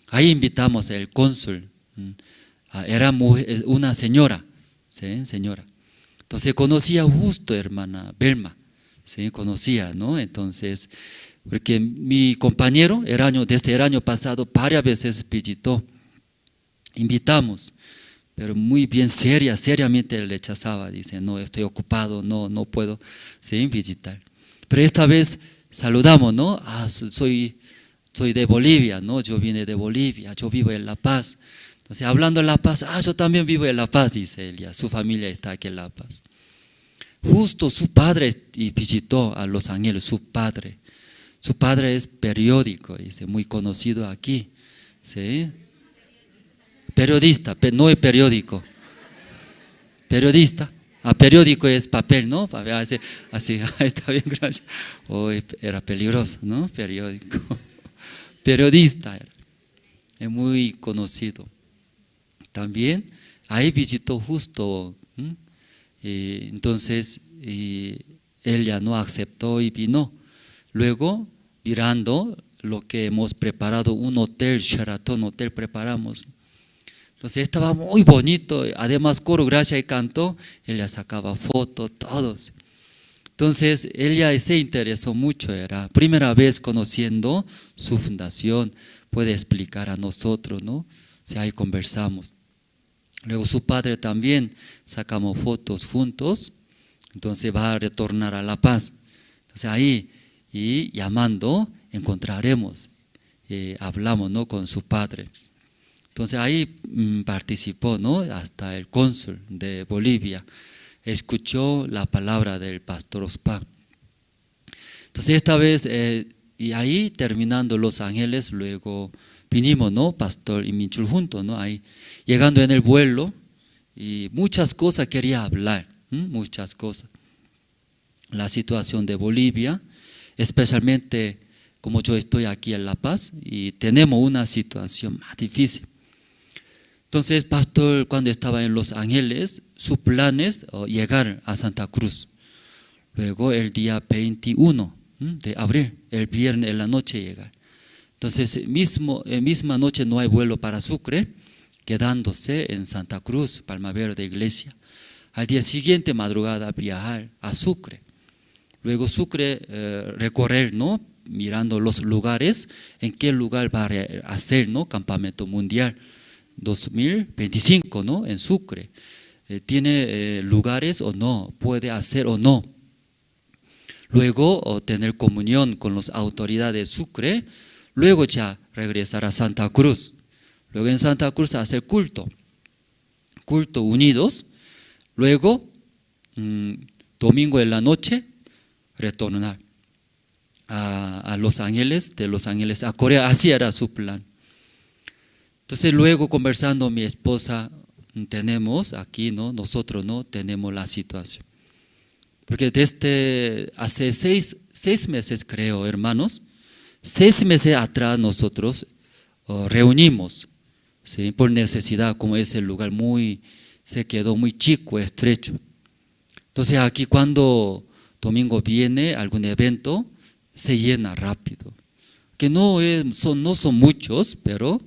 [SPEAKER 3] Ahí invitamos al cónsul. Era una señora, ¿sí? Señora. Entonces conocía justo hermana Belma, ¿sí? Conocía, ¿no? Entonces, porque mi compañero desde el año pasado varias veces visitó. Invitamos, pero muy bien seriamente le rechazaba. Dice, no, estoy ocupado, no puedo, ¿sí? Visitar. Pero esta vez saludamos, ¿no? Soy de Bolivia, ¿no? Yo vine de Bolivia, yo vivo en La Paz. Entonces, hablando de La Paz, yo también vivo en La Paz, dice ella, su familia está aquí en La Paz. Justo su padre visitó a Los Ángeles, su padre. Su padre es periódico, dice, muy conocido aquí, ¿sí? Periodista, no es periódico. Periodista. Periódico es papel, ¿no? Así, está bien, gracias. Era peligroso, ¿no? Periódico. Periodista era. Es muy conocido. También ahí visitó justo. Entonces, ella no aceptó y vino. Luego, mirando lo que hemos preparado, un hotel, Sheraton Hotel preparamos. Entonces estaba muy bonito, además coro, gracia y canto, ella sacaba fotos, todos. Entonces ella se interesó mucho, era primera vez conociendo su fundación, puede explicar a nosotros, ¿no? Ahí conversamos. Luego su padre también, sacamos fotos juntos, entonces va a retornar a La Paz. Entonces ahí, y llamando, encontraremos, hablamos, ¿no? Con su padre. Entonces ahí participó, ¿no? Hasta el cónsul de Bolivia, escuchó la palabra del pastor Ospa. Entonces esta vez, y ahí terminando Los Ángeles, luego vinimos, ¿no? Pastor y Minchul juntos, ¿no? Ahí llegando en el vuelo, y muchas cosas quería hablar, muchas cosas. La situación de Bolivia, especialmente como yo estoy aquí en La Paz, y tenemos una situación más difícil. Entonces, pastor, cuando estaba en Los Ángeles, su plan es llegar a Santa Cruz. Luego, el día 21 de abril, el viernes en la noche llegar. Entonces, misma noche no hay vuelo para Sucre, quedándose en Santa Cruz, Palma Verde, iglesia. Al día siguiente, madrugada, viajar a Sucre. Luego Sucre, recorrer, ¿no? Mirando los lugares, en qué lugar va a hacer, ¿no? Campamento mundial 2025, ¿no? En Sucre. ¿Tiene lugares o no? ¿Puede hacer o no? Luego tener comunión con las autoridades de Sucre. Luego ya regresar a Santa Cruz. Luego en Santa Cruz hacer culto unidos. Luego, domingo en la noche, retornar a Los Ángeles, de Los Ángeles a Corea. Así era su plan. Entonces luego conversando mi esposa, tenemos aquí, ¿no? Nosotros no tenemos la situación. Porque desde hace seis meses, creo, hermanos, 6 meses atrás nosotros reunimos, ¿sí? Por necesidad, como ese lugar se quedó muy chico, estrecho. Entonces aquí cuando domingo viene algún evento, se llena rápido. Que no son muchos, pero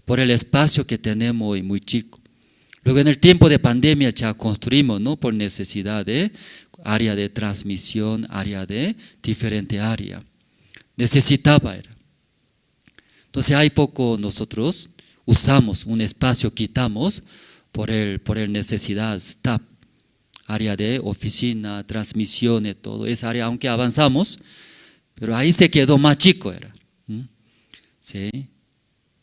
[SPEAKER 3] por el espacio que tenemos y muy chico. Luego en el tiempo de pandemia ya construimos, ¿no? Por necesidad de área de transmisión, área de diferente área. Necesitaba era. Entonces hay poco nosotros usamos un espacio, quitamos por el necesidad, staff, área de oficina, transmisiones, todo esa área, aunque avanzamos, pero ahí se quedó más chico era. Sí,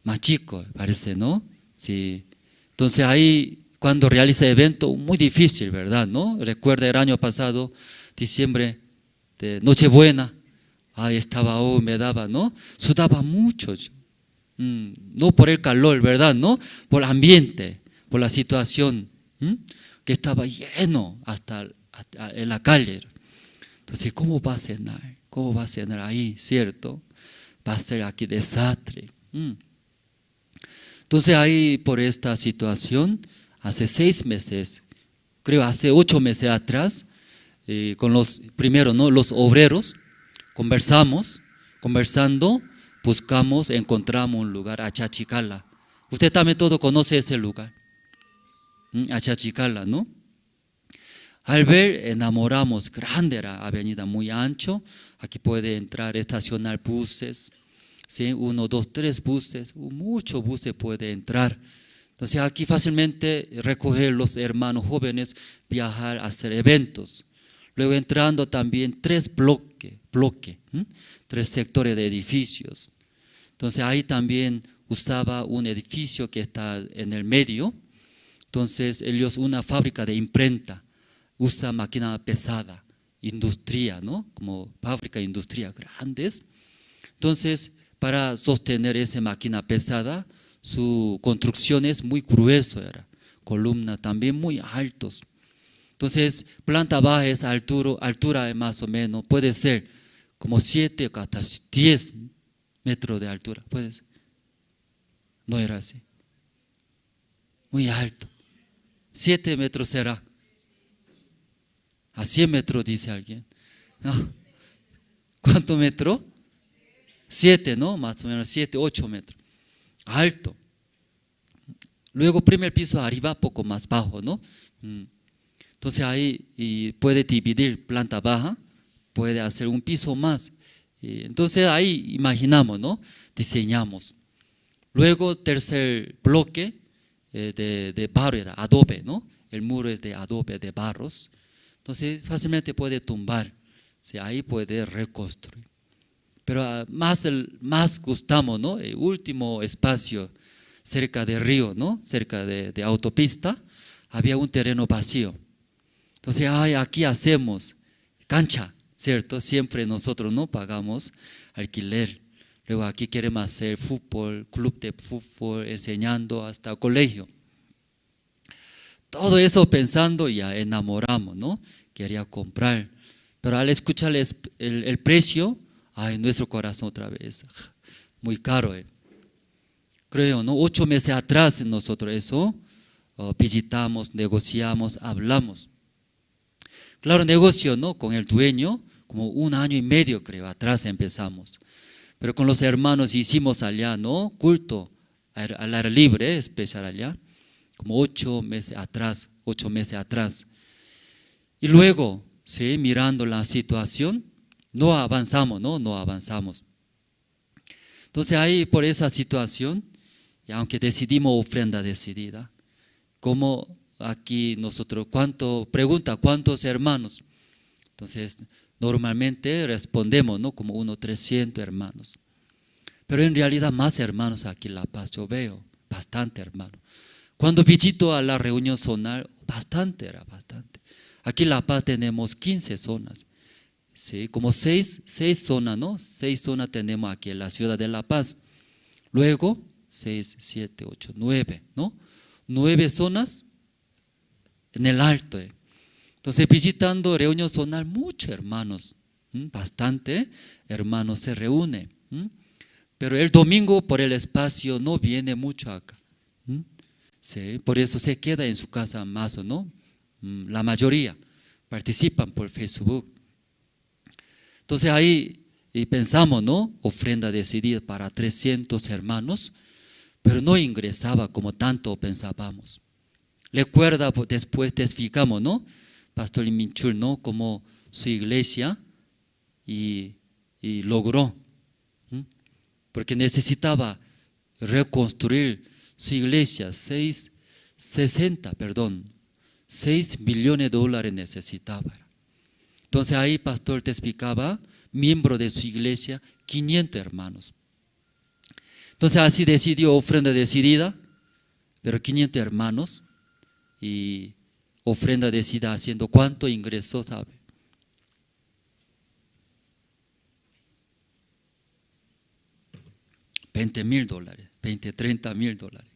[SPEAKER 3] más chico parece, ¿no? Sí. Entonces ahí cuando realiza evento, muy difícil, ¿verdad? ¿No? Recuerda el año pasado, diciembre, de Nochebuena, ahí estaba, me daba, ¿no? Sudaba mucho. No por el calor, ¿verdad? ¿No? Por el ambiente, por la situación, que estaba lleno hasta en la calle. Entonces, ¿cómo va a cenar? ¿Cómo va a cenar ahí, cierto? Va a ser aquí desastre. Entonces, ahí por esta situación, hace 6 meses, creo hace 8 meses atrás, con los primeros, ¿no? Los obreros, conversando, buscamos, encontramos un lugar, Achachicala. Usted también todo conoce ese lugar, Achachicala, ¿no? Al ver, enamoramos, grande era, avenida muy ancho, aquí puede entrar, estacionar buses, ¿sí? 1, 2, 3 buses, muchos buses puede entrar. Entonces aquí fácilmente recoger los hermanos jóvenes, viajar, hacer eventos. Luego entrando también 3 bloques, 3 sectores de edificios. Entonces ahí también usaba un edificio que está en el medio. Entonces ellos una fábrica de imprenta, usa máquina pesada, industria, ¿no? Como fábrica de industria grandes. Entonces para sostener esa máquina pesada, su construcción es muy grueso, era columna también muy altos. Entonces planta baja es altura más o menos, puede ser como 7 o hasta 10 metros de altura, puede ser. No era así, muy alto. 7 metros será. A 100 metros dice alguien. No. ¿Cuánto metro? 7, ¿no? Más o menos 7, 8 metros. Alto. Luego primer piso arriba, poco más bajo, ¿no? Entonces ahí puede dividir planta baja, puede hacer un piso más. Entonces ahí imaginamos, ¿no? Diseñamos. Luego tercer bloque de barro era adobe, ¿no? El muro es de adobe, de barros. Entonces fácilmente puede tumbar, ¿sí? Ahí puede reconstruir. Pero más gustamos, ¿no? El último espacio cerca del río, ¿no? Cerca de autopista, había un terreno vacío. Entonces, aquí hacemos cancha, ¿cierto? Siempre nosotros no pagamos alquiler. Luego aquí queremos hacer fútbol, club de fútbol, enseñando hasta colegio. Todo eso pensando ya enamoramos, ¿no? Quería comprar. Pero al escuchar el precio, nuestro corazón otra vez, muy caro. Creo, ¿no? 8 meses atrás nosotros eso visitamos, negociamos, hablamos. Claro, negocio, ¿no? Con el dueño, como 1 año y medio creo, atrás empezamos. Pero con los hermanos hicimos allá, ¿no? Culto al aire libre, especial allá, como 8 meses atrás. Y luego, ¿sí? Mirando la situación, no avanzamos, no avanzamos. Entonces ahí por esa situación, y aunque decidimos ofrenda decidida, como aquí nosotros, pregunta, ¿cuántos hermanos? Entonces normalmente respondemos, ¿no? Como 300 hermanos. Pero en realidad más hermanos aquí en La Paz, yo veo bastante hermanos. Cuando visito a la reunión zonal, bastante. Aquí en La Paz tenemos 15 zonas. Sí, como 6 zonas, ¿no? 6 zonas tenemos aquí en la ciudad de La Paz. Luego, 6, 7, 8, 9, ¿no? 9 zonas en el alto. Entonces, visitando reunión zonal, muchos hermanos, bastante hermanos se reúnen. Pero el domingo por el espacio no viene mucho acá. Sí, por eso se queda en su casa más, ¿no? La mayoría participan por Facebook. Entonces ahí pensamos, ¿no? Ofrenda decidida para 300 hermanos, pero no ingresaba como tanto pensábamos. Recuerda, después testificamos, ¿no? Pastor Minchul, ¿no? Como su iglesia y logró, porque necesitaba reconstruir su iglesia, 6 millones de dólares necesitaba. Entonces ahí pastor te explicaba, miembro de su iglesia, 500 hermanos. Entonces así decidió ofrenda decidida, pero 500 hermanos y ofrenda decidida haciendo ¿cuánto ingresó, sabe? $20,000, 30 mil dólares.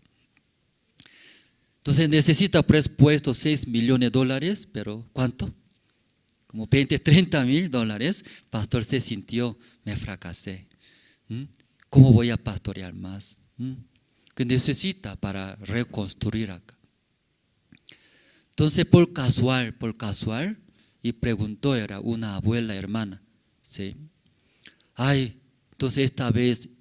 [SPEAKER 3] Entonces necesita presupuesto 6 millones de dólares, pero ¿cuánto? Como 30 mil dólares. Pastor se sintió, me fracasé. ¿Cómo voy a pastorear más? ¿Qué necesita para reconstruir acá? Entonces por casual, y preguntó, era una abuela hermana, ¿sí? Entonces esta vez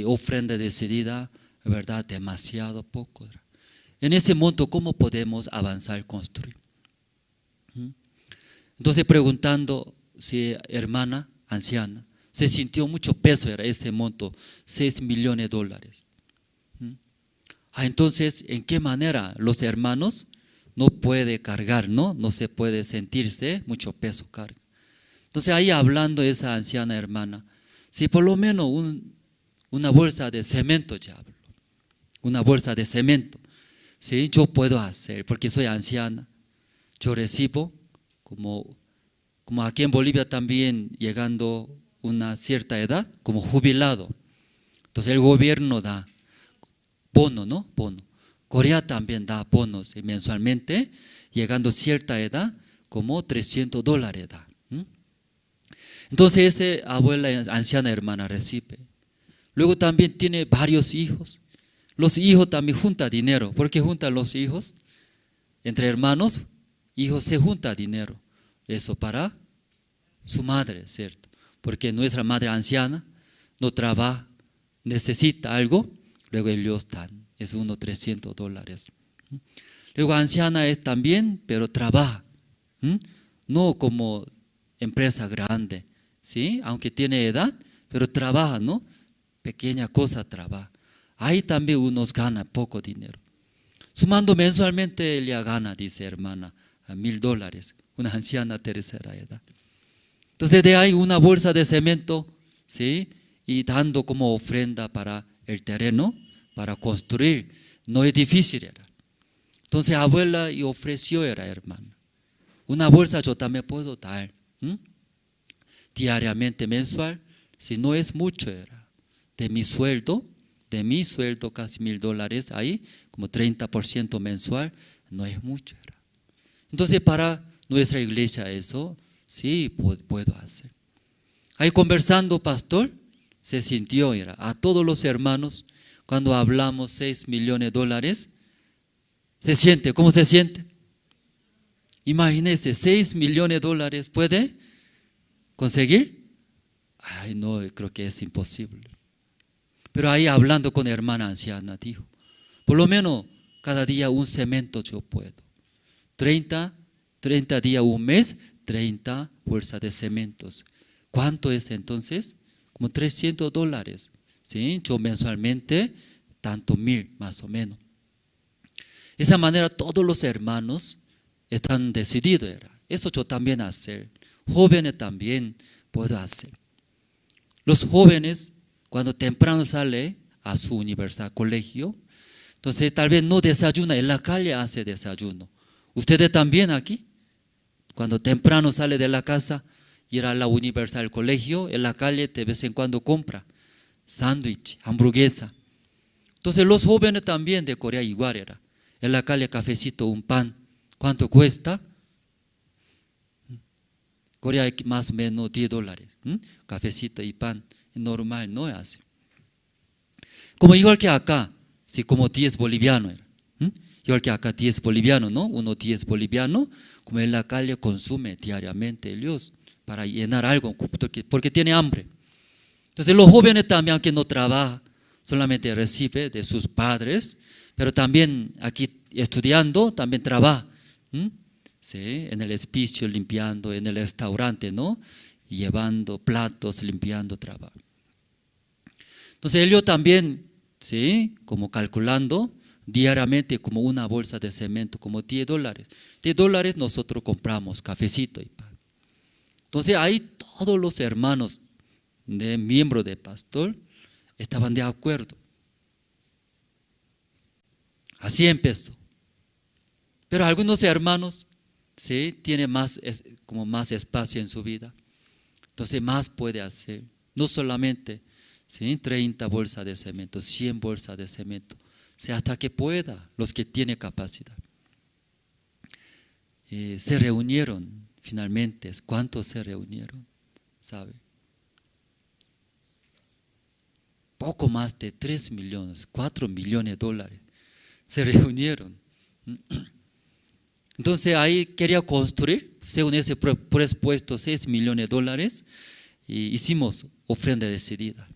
[SPEAKER 3] ofrenda decidida, ¿verdad? Demasiado poco. En ese monto, ¿cómo podemos avanzar, construir? Entonces preguntando si hermana anciana, se sintió mucho peso, era ese monto, 6 millones de dólares. Entonces, ¿en qué manera los hermanos no puede cargar, no se puede sentirse mucho peso carga? Entonces ahí hablando esa anciana hermana, si por lo menos una bolsa de cemento, ya hablo, una bolsa de cemento, sí, yo puedo hacer, porque soy anciana, yo recibo como aquí en Bolivia también llegando una cierta edad, como jubilado. Entonces el gobierno da bono, ¿no? Bono. Corea también da bonos mensualmente, llegando a cierta edad, como $300 da. Entonces esa abuela anciana hermana recibe. Luego también tiene varios hijos. Los hijos también juntan dinero. ¿Por qué juntan los hijos? Entre hermanos, hijos se junta dinero. Eso para su madre, ¿cierto? Porque nuestra madre anciana no trabaja, necesita algo, luego ellos dan. Es $300. Luego anciana es también, pero trabaja. No como empresa grande, ¿sí? Aunque tiene edad, pero trabaja, ¿no? Pequeña cosa trabaja. Ahí también unos ganan poco dinero. Sumando mensualmente ella gana, dice hermana, $1,000, una anciana tercera edad. Entonces de ahí una bolsa de cemento, ¿sí? Y dando como ofrenda para el terreno, para construir. No es difícil era. Entonces abuela y ofreció era hermana. Una bolsa yo también puedo dar, diariamente, mensual, si no es mucho era. De mi sueldo casi $1,000 ahí, como 30% mensual, no es mucho. Entonces para nuestra iglesia eso, sí, puedo hacer. Ahí conversando, pastor, se sintió, a todos los hermanos, cuando hablamos 6 millones de dólares, se siente, ¿cómo se siente? Imagínense, 6 millones de dólares, ¿puede conseguir? No, creo que es imposible. Pero ahí hablando con hermana anciana, dijo, por lo menos cada día un cemento yo puedo. 30 30 días, un mes, 30 bolsas de cementos. ¿Cuánto es entonces? Como $300. ¿Sí? Yo mensualmente, tanto 1,000 más o menos. De esa manera todos los hermanos están decididos. Eso yo también hacer. Jóvenes también puedo hacer. Los jóvenes, cuando temprano sale a su universidad, colegio, entonces tal vez no desayuna, en la calle hace desayuno. Ustedes también aquí, cuando temprano sale de la casa, ir a la universidad, al colegio, en la calle de vez en cuando compra sándwich, hamburguesa. Entonces los jóvenes también de Corea igual era. En la calle cafecito, un pan. ¿Cuánto cuesta? Corea más o menos $10. Cafecito y pan. Normal, no es así. Como igual que acá, sí, como 10 boliviano era. Igual que acá 10 boliviano, ¿no? Uno 10 boliviano, como en la calle consume diariamente ellos para llenar algo, porque tiene hambre. Entonces los jóvenes también, aunque no trabaja, solamente recibe de sus padres, pero también aquí estudiando, también trabaja. Sí, en el hospicio limpiando, en el restaurante, ¿no? Llevando platos, limpiando, trabajo. Entonces ellos también, sí, como calculando diariamente como una bolsa de cemento, como $10. $10 nosotros compramos cafecito y pan. Entonces ahí todos los hermanos de miembros de pastor estaban de acuerdo. Así empezó. Pero algunos hermanos, sí, tienen como más espacio en su vida. Entonces más puede hacer. No solamente, ¿sí?, 30 bolsas de cemento, 100 bolsas de cemento. O sea, hasta que pueda, los que tienen capacidad. Se reunieron finalmente. ¿Cuántos se reunieron? ¿Sabe? Poco más de 3 millones, 4 millones de dólares. Se reunieron. Entonces ahí quería construir, según ese presupuesto, 6 millones de dólares, y hicimos ofrenda decidida.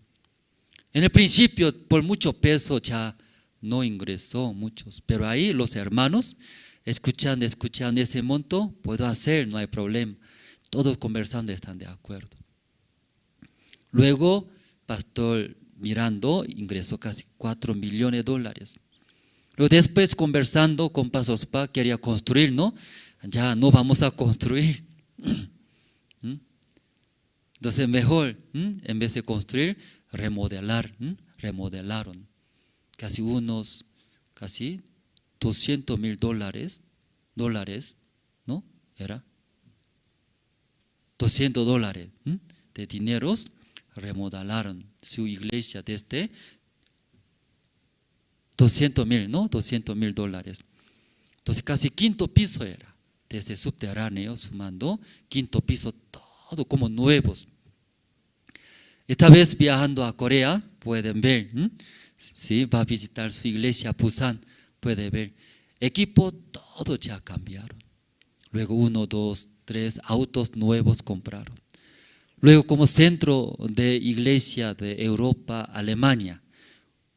[SPEAKER 3] En el principio, por mucho peso ya no ingresó muchos, pero ahí los hermanos, escuchando ese monto, puedo hacer, no hay problema. Todos conversando están de acuerdo. Luego, pastor mirando, ingresó casi 4 millones de dólares. Luego después conversando con Pasospa, quería construir, ¿no? Ya no vamos a construir. Entonces mejor, en vez de construir, remodelaron. Casi $200,000, ¿no? Era $200 de dineros, remodelaron su iglesia desde 200,000, ¿no? $200,000. Entonces casi quinto piso era, desde subterráneo sumando, quinto piso, todo como nuevos. Esta vez viajando a Corea, pueden ver, ¿sí? Va a visitar su iglesia, Busan, puede ver. Equipo, todo ya cambiaron. Luego 1, 2, 3 autos nuevos compraron. Luego como centro de iglesia de Europa, Alemania,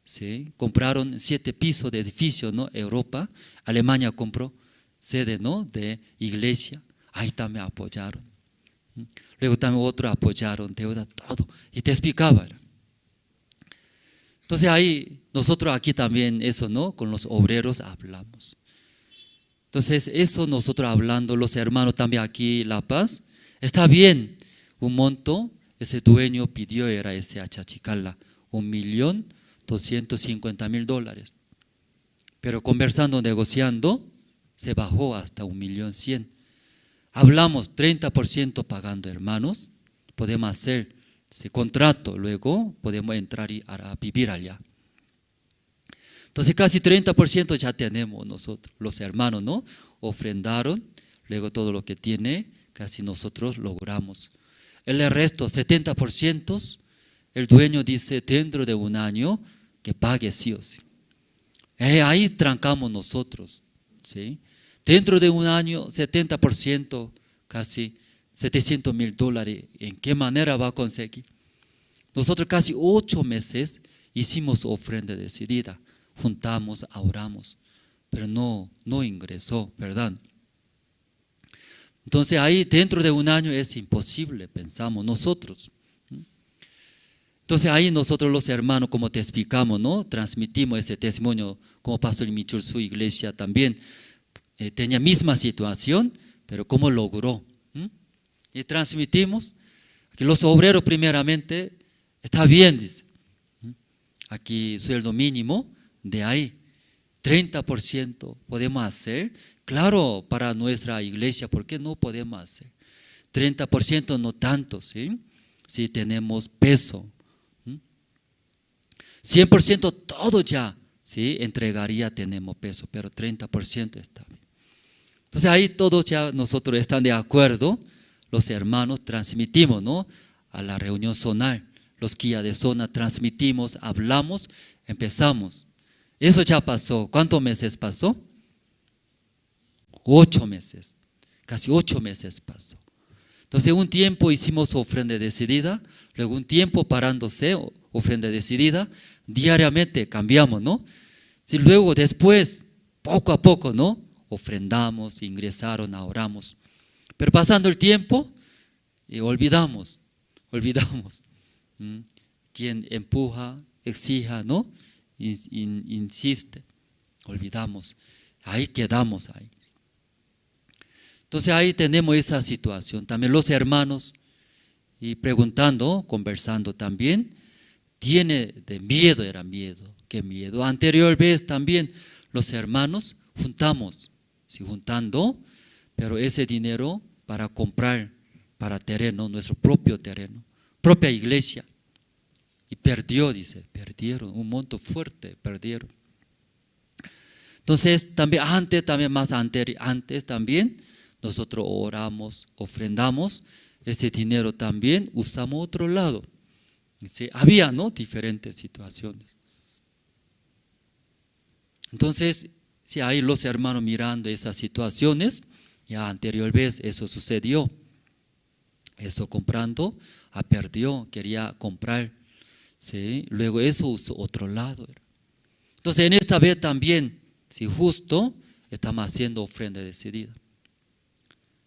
[SPEAKER 3] ¿sí? Compraron 7 pisos de edificio, ¿no? Europa, Alemania compró sede, ¿no?, de iglesia. Ahí también apoyaron. Luego también otros apoyaron, deuda, todo. Y te explicaba. Entonces ahí nosotros aquí también eso, ¿no?, con los obreros hablamos. Entonces eso nosotros hablando, los hermanos también aquí La Paz, está bien. Un monto, ese dueño pidió, era ese Achachicala, $1,250,000. Pero conversando, negociando, se bajó hasta 1,100,000. Hablamos 30% pagando, hermanos, podemos hacer ese contrato, luego podemos entrar a vivir allá. Entonces casi 30% ya tenemos nosotros, los hermanos, ¿no? Ofrendaron, luego todo lo que tiene, casi nosotros logramos. El resto, 70%, el dueño dice dentro de un año que pague sí o sí. Ahí trancamos nosotros, ¿sí? Dentro de un año, 70%, casi $700,000, ¿en qué manera va a conseguir? Nosotros casi 8 meses hicimos ofrenda decidida, juntamos, ahorramos, pero no ingresó, ¿verdad? Entonces ahí dentro de un año es imposible, pensamos nosotros. Entonces ahí nosotros los hermanos, como te explicamos, ¿no? Transmitimos ese testimonio, como pastor en Michur, su iglesia también tenía misma situación, pero cómo logró. Y transmitimos que los obreros primeramente, está bien, dice. Aquí sueldo mínimo, de ahí 30% podemos hacer. Claro, para nuestra iglesia, ¿por qué no podemos hacer? 30% no tanto, ¿sí? Si tenemos peso. 100% todo ya, ¿sí? Entregaría, tenemos peso, pero 30% está bien. Entonces ahí todos ya nosotros están de acuerdo, los hermanos transmitimos, ¿no? A la reunión zonal, los guías de zona transmitimos, hablamos, empezamos. Eso ya pasó. ¿Cuántos meses pasó? 8 meses, casi 8 meses pasó. Entonces un tiempo hicimos ofrenda decidida, luego un tiempo parándose, ofrenda decidida, diariamente cambiamos, ¿no? Si luego después, poco a poco, ¿no? Ofrendamos, ingresaron, oramos. Pero pasando el tiempo, olvidamos. Quien empuja, exija, ¿no? Insiste, olvidamos. Ahí quedamos ahí. Entonces ahí tenemos esa situación. También los hermanos, y preguntando, conversando también, tiene de miedo, era miedo. ¿Qué miedo? Anterior vez también los hermanos juntamos, sí, juntando, pero ese dinero para comprar, para terreno, nuestro propio terreno, propia iglesia. Y perdió, dice, perdieron, un monto fuerte, perdieron. Entonces, también antes también, nosotros oramos, ofrendamos, ese dinero también usamos otro lado. Dice, había, ¿no? Diferentes situaciones. Entonces, si hay los hermanos mirando esas situaciones, ya anterior vez eso sucedió. Eso comprando, perdió, quería comprar. ¿Sí? Luego eso usó otro lado. Entonces en esta vez también, si justo, estamos haciendo ofrenda decidida.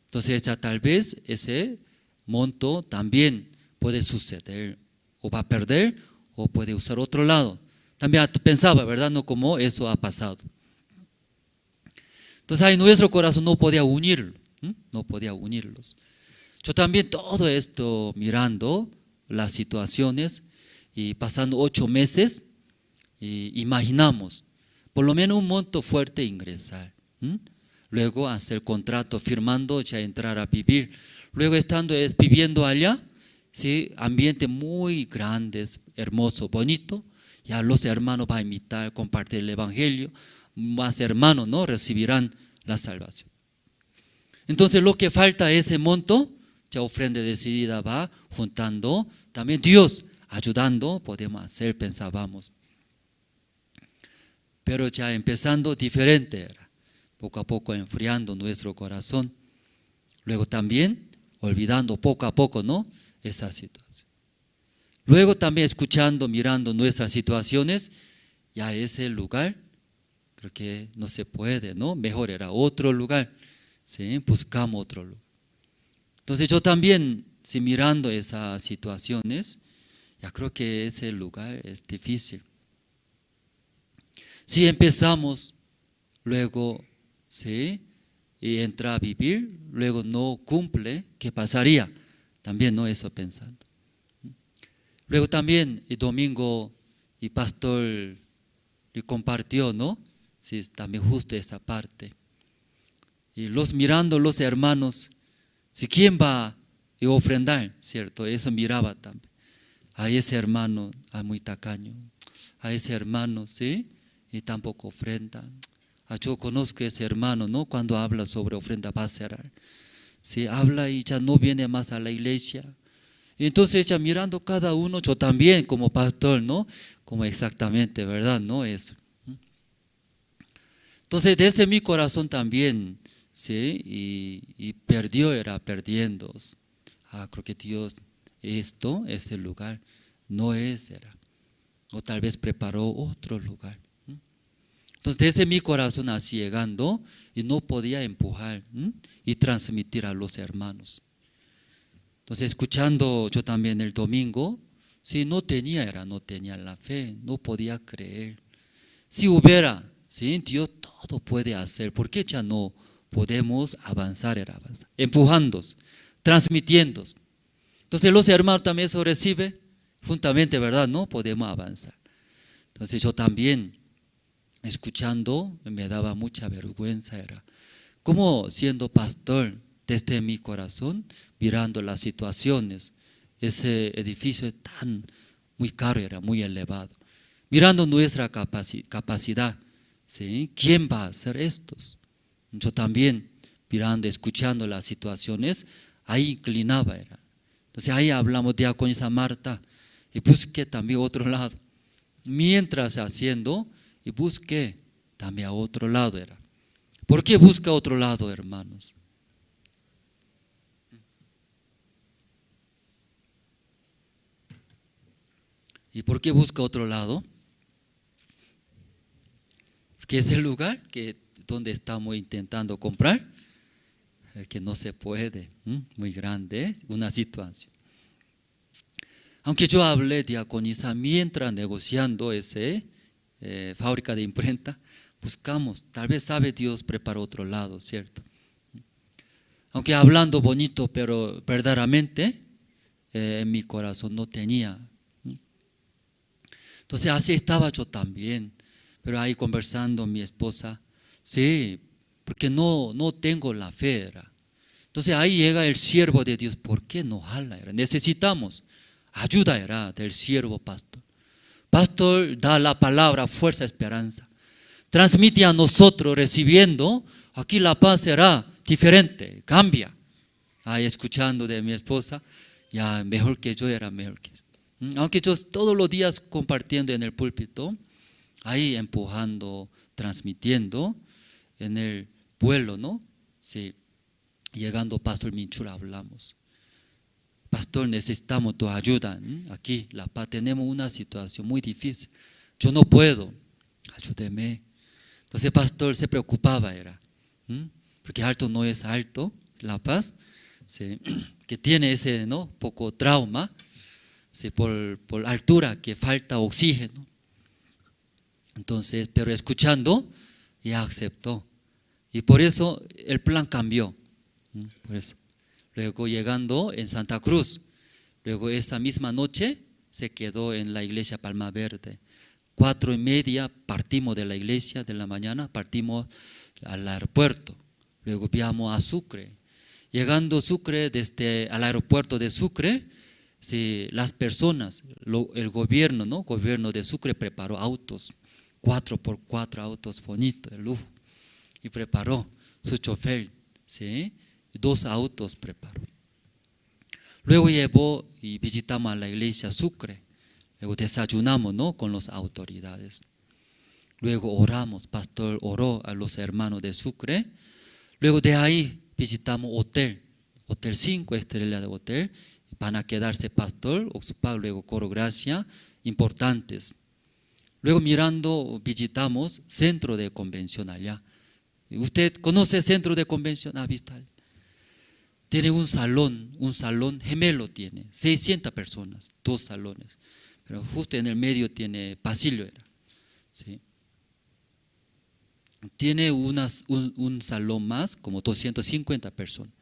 [SPEAKER 3] Entonces ya tal vez ese monto también puede suceder, o va a perder, o puede usar otro lado. También pensaba, ¿verdad? No como eso ha pasado. Entonces ahí nuestro corazón no podía unirlo, no podía unirlos. Yo también todo esto mirando las situaciones, y pasando 8 meses, imaginamos, por lo menos un monto fuerte ingresar. Luego hacer contrato, firmando, ya entrar a vivir. Luego estando viviendo allá, ¿sí? Ambiente muy grande, hermoso, bonito. Ya los hermanos van a invitar, compartir el evangelio. Más hermanos, ¿no? Recibirán la salvación. Entonces lo que falta ese monto, ya ofrenda decidida va juntando. También Dios ayudando, podemos hacer, pensábamos. Pero ya empezando diferente era, poco a poco enfriando nuestro corazón. Luego también olvidando poco a poco, ¿no? Esa situación. Luego también escuchando, mirando nuestras situaciones, ya ese lugar, creo que no se puede, ¿no? Mejor era otro lugar, ¿sí? Buscamos otro lugar. Entonces yo también, si mirando esas situaciones, ya creo que ese lugar es difícil. Si empezamos, luego, ¿sí? Y entra a vivir, luego no cumple, ¿qué pasaría? También no eso pensando. Luego también el domingo el pastor le compartió, ¿no? Sí, también justo esa parte. Y mirando los hermanos, si quién va a ofrendar, ¿cierto? Eso miraba también. A ese hermano, muy tacaño. A ese hermano, ¿sí? Y tampoco ofrenda. Yo conozco a ese hermano, ¿no? Cuando habla sobre ofrenda va a cerrar. ¿Sí? Habla y ya no viene más a la iglesia. Y entonces ya mirando cada uno, yo también como pastor, ¿no? Como exactamente, ¿verdad? ¿No? Eso. Entonces desde mi corazón también, ¿sí? Y era perdiendo. Creo que Dios, ese lugar, no era. O tal vez preparó otro lugar. Entonces desde mi corazón así llegando y no podía empujar y transmitir a los hermanos. Entonces escuchando yo también el domingo, sí, no tenía la fe, no podía creer. Si hubiera, sí, Dios todo puede hacer, ¿por qué ya no podemos avanzar? Empujando, transmitiendo. Entonces los hermanos también eso reciben, juntamente, ¿verdad? No podemos avanzar. Entonces yo también, escuchando, me daba mucha vergüenza, como siendo pastor, desde mi corazón, mirando las situaciones, ese edificio muy caro, era muy elevado, mirando nuestra capacidad, ¿sí? ¿Quién va a hacer estos? Yo también, mirando, escuchando las situaciones, ahí inclinaba, Entonces ahí hablamos de diaconisa Marta, y busqué también otro lado, mientras haciendo, y busqué también a otro lado, ¿Por qué busca otro lado, hermanos? ¿Y por qué busca otro lado? Porque es el lugar donde estamos intentando comprar, que no se puede, muy grande, una situación. Aunque yo hablé diaconisa mientras negociando ese fábrica de imprenta, buscamos, tal vez sabe Dios preparó otro lado, ¿cierto? Aunque hablando bonito, pero verdaderamente en mi corazón no tenía. Entonces así estaba yo también, pero ahí conversando mi esposa, sí, porque no tengo la fe. Entonces ahí llega el siervo de Dios, ¿por qué no jala? Necesitamos ayuda del siervo pastor. Pastor da la palabra, fuerza, esperanza. Transmite a nosotros recibiendo, aquí la paz será diferente, cambia. Ahí escuchando de mi esposa, ya mejor que yo, era mejor que yo. Aunque yo todos los días compartiendo en el púlpito, ahí empujando, transmitiendo en el pueblo, ¿no? Sí, llegando Pastor Minchur hablamos. Pastor, necesitamos tu ayuda. Aquí, La Paz, tenemos una situación muy difícil. Yo no puedo, ayúdeme. Entonces, pastor se preocupaba, porque alto no es alto, La Paz, sí, que tiene ese, ¿no? Poco trauma, sí, por altura, que falta oxígeno. Entonces, pero escuchando, ya aceptó. Y por eso el plan cambió. Por eso. Luego llegando en Santa Cruz, luego esa misma noche se quedó en la iglesia Palma Verde. 4:30 partimos de la iglesia de la mañana, partimos al aeropuerto. Luego viajamos a Sucre. Llegando a Sucre, desde el aeropuerto de Sucre, sí, las personas, el gobierno, ¿no? Gobierno de Sucre preparó autos, 4x4 autos bonitos, de lujo, y preparó su chofer, ¿sí? 2 autos preparó. Luego llevó y visitamos a la iglesia Sucre. Luego desayunamos, ¿no? Con las autoridades. Luego oramos, pastor oró a los hermanos de Sucre. Luego de ahí visitamos hotel 5 estrellas de hotel. Van a quedarse pastor, Oxupag, luego Coro Gracia, importantes. Luego mirando, visitamos centro de convención allá. ¿Usted conoce centro de convención? Vista. Tiene un salón gemelo tiene, 600 personas, 2 salones. Pero justo en el medio tiene pasillo, ¿sí? Tiene un salón más, como 250 personas.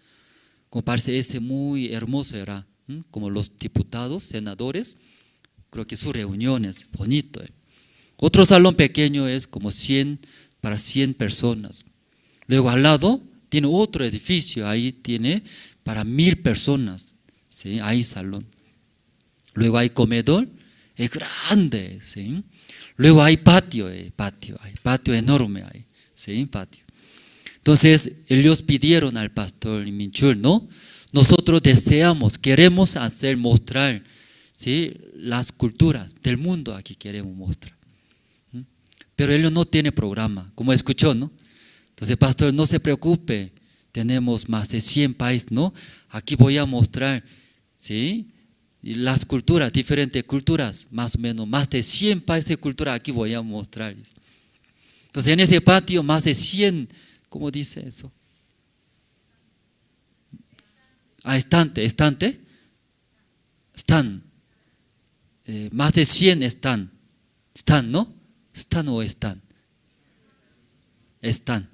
[SPEAKER 3] Como parece ese muy hermoso era, como los diputados, senadores, creo que sus reuniones, bonito. Otro salón pequeño es como 100 para 100 personas. Luego al lado tiene otro edificio, ahí tiene para 1000 personas, ¿sí? Hay salón. Luego hay comedor, es grande, ¿sí? Luego hay patio enorme ahí, ¿sí? Patio. Entonces ellos pidieron al pastor Minchur, ¿no? Nosotros queremos mostrar, ¿sí? Las culturas del mundo aquí queremos mostrar. Pero ellos no tienen programa, como escuchó, ¿no? Entonces, pastor, no se preocupe, tenemos más de 100 países, ¿no? Aquí voy a mostrar, ¿sí? Y las culturas, diferentes culturas, más o menos, más de 100 países de cultura, aquí voy a mostrar. Entonces en ese patio más de 100, ¿cómo dice eso? Están. Más de 100 están, ¿no? ¿Están o están? Están.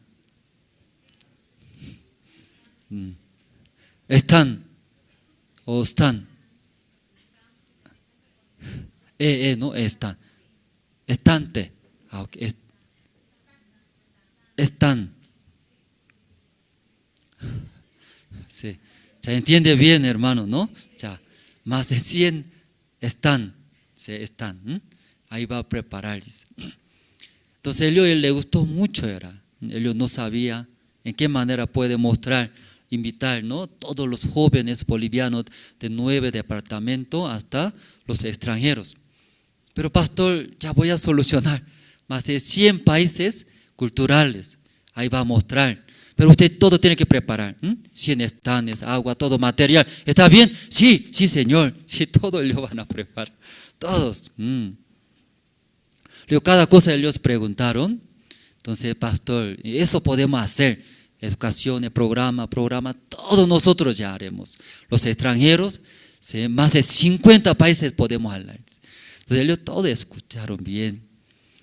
[SPEAKER 3] Están o están. No, están. Estante. Okay. Están. Sí. Se entiende bien, hermano, ¿no? Ya, más de 100 están. Sí, están. Ahí va a preparar. Entonces él le gustó mucho, él no sabía en qué manera puede mostrar, invitar, ¿no? Todos los jóvenes bolivianos de 9 departamentos hasta los extranjeros. Pero pastor, ya voy a solucionar más de 100 países culturales. Ahí va a mostrar. Pero usted todo tiene que preparar. 100 estanes, agua, todo material. ¿Está bien? Sí, señor. Sí, todo ellos van a preparar. Todos. Luego cada cosa ellos preguntaron. Entonces, pastor, eso podemos hacer. Educación, programa, todos nosotros ya haremos. Los extranjeros, ¿sí? Más de 50 países podemos hablar. Entonces ellos todos escucharon bien.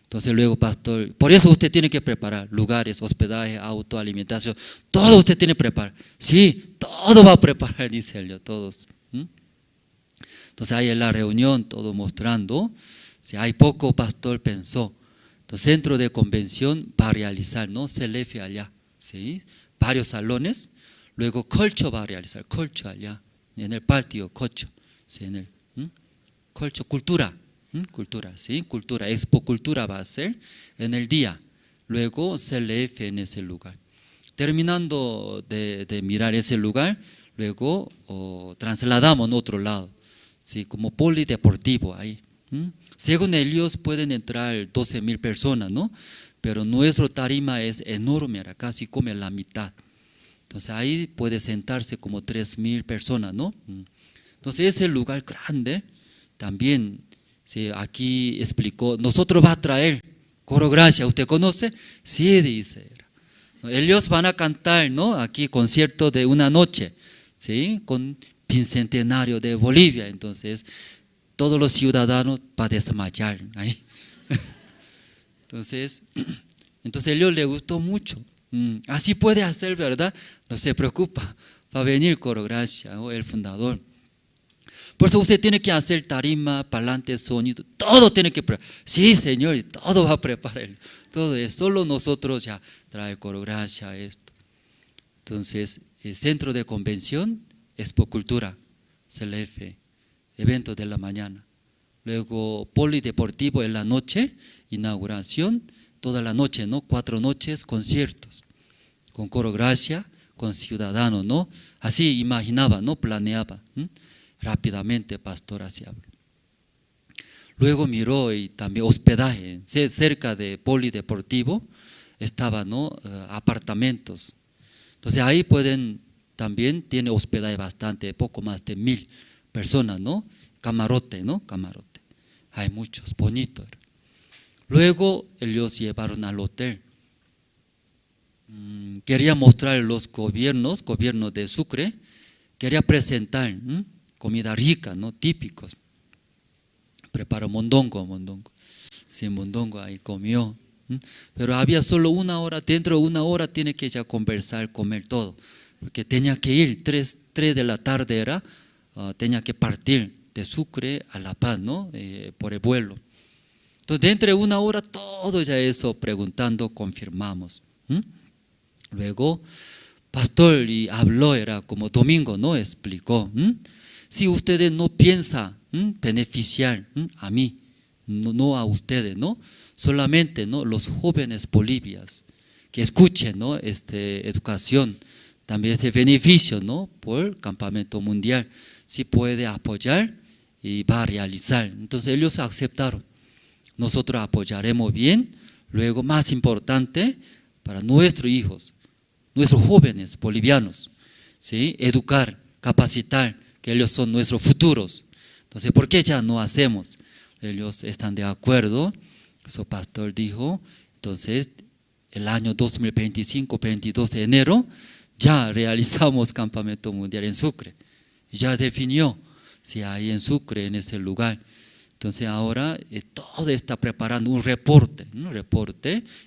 [SPEAKER 3] Entonces luego, pastor, por eso usted tiene que preparar lugares, hospedaje, auto, alimentación, todo usted tiene que preparar. Sí, todo va a preparar, dice él, todos. Entonces ahí en la reunión, todo mostrando, si hay poco, pastor pensó, entonces centro de convención va a realizar, ¿no? CLF allá, ¿sí? Varios salones, luego colcho va a realizar, colcho allá, en el patio, colcho, ¿sí? En el colcho, cultura, ¿sí? Cultura, expo cultura va a ser en el día, luego CLF en ese lugar. Terminando de mirar ese lugar, luego trasladamos a otro lado, ¿sí? Como polideportivo ahí. Según ellos pueden entrar 12,000 personas, ¿no? Pero nuestro tarima es enorme, casi como la mitad. Entonces ahí puede sentarse como 3,000 personas, ¿no? Entonces ese lugar grande también, sí, aquí explicó, nosotros va a traer coro gracia, ¿usted conoce? Sí, dice. Ellos van a cantar, ¿no? Aquí concierto de una noche, ¿sí? Con bicentenario de Bolivia, entonces todos los ciudadanos van a desmayar ahí. Entonces a ellos les gustó mucho. Así puede hacer, ¿verdad? No se preocupa, va a venir coro gracia, ¿no? El fundador. Por eso usted tiene que hacer tarima, parlante, sonido, todo tiene que preparar. Sí, señor, todo va a preparar. Todo es, solo nosotros ya trae coro gracia, esto. Entonces, el centro de convención, Expo Cultura, CLF, evento de la mañana. Luego, polideportivo en la noche, inauguración, toda la noche, ¿no? 4 noches, conciertos, con coro gracia, con ciudadanos, ¿no? Así imaginaba, ¿no? Planeaba. Rápidamente, pastor, así habla. Luego miró y también hospedaje, cerca de polideportivo estaban, ¿no? Apartamentos. Entonces ahí también tiene hospedaje bastante, poco más de 1,000 personas, ¿no? Camarote, ¿no? Camarote. Hay muchos, bonitos. Luego ellos llevaron al hotel. Quería mostrar los gobiernos de Sucre, quería presentar comida rica, ¿no? Típicos. Preparó mondongo. Sí, mondongo ahí comió. Pero había solo 1 hora, dentro de 1 hora tiene que ya conversar, comer todo. Porque tenía que ir, 3 de la tarde tenía que partir de Sucre a La Paz, ¿no? Por el vuelo. Entonces, dentro de 1 hora, todo ya eso preguntando, confirmamos. Luego, pastor y habló, era como domingo, ¿no? Explicó. Si ustedes no piensan beneficiar a mí, no a ustedes, ¿no? Solamente, ¿no? Los jóvenes bolivianos que escuchen, ¿no? Educación, también este beneficio, ¿no? Por el campamento mundial, si puede apoyar y va a realizar. Entonces ellos aceptaron. Nosotros apoyaremos bien. Luego, más importante, para nuestros hijos, nuestros jóvenes bolivianos, ¿sí? Educar, capacitar, que ellos son nuestros futuros. Entonces, ¿por qué ya no hacemos? Ellos están de acuerdo. Su pastor dijo, entonces el año 2025-22 de enero, ya realizamos campamento mundial en Sucre. Ya definió, si hay en Sucre, en ese lugar. Entonces ahora todo está preparando un reporte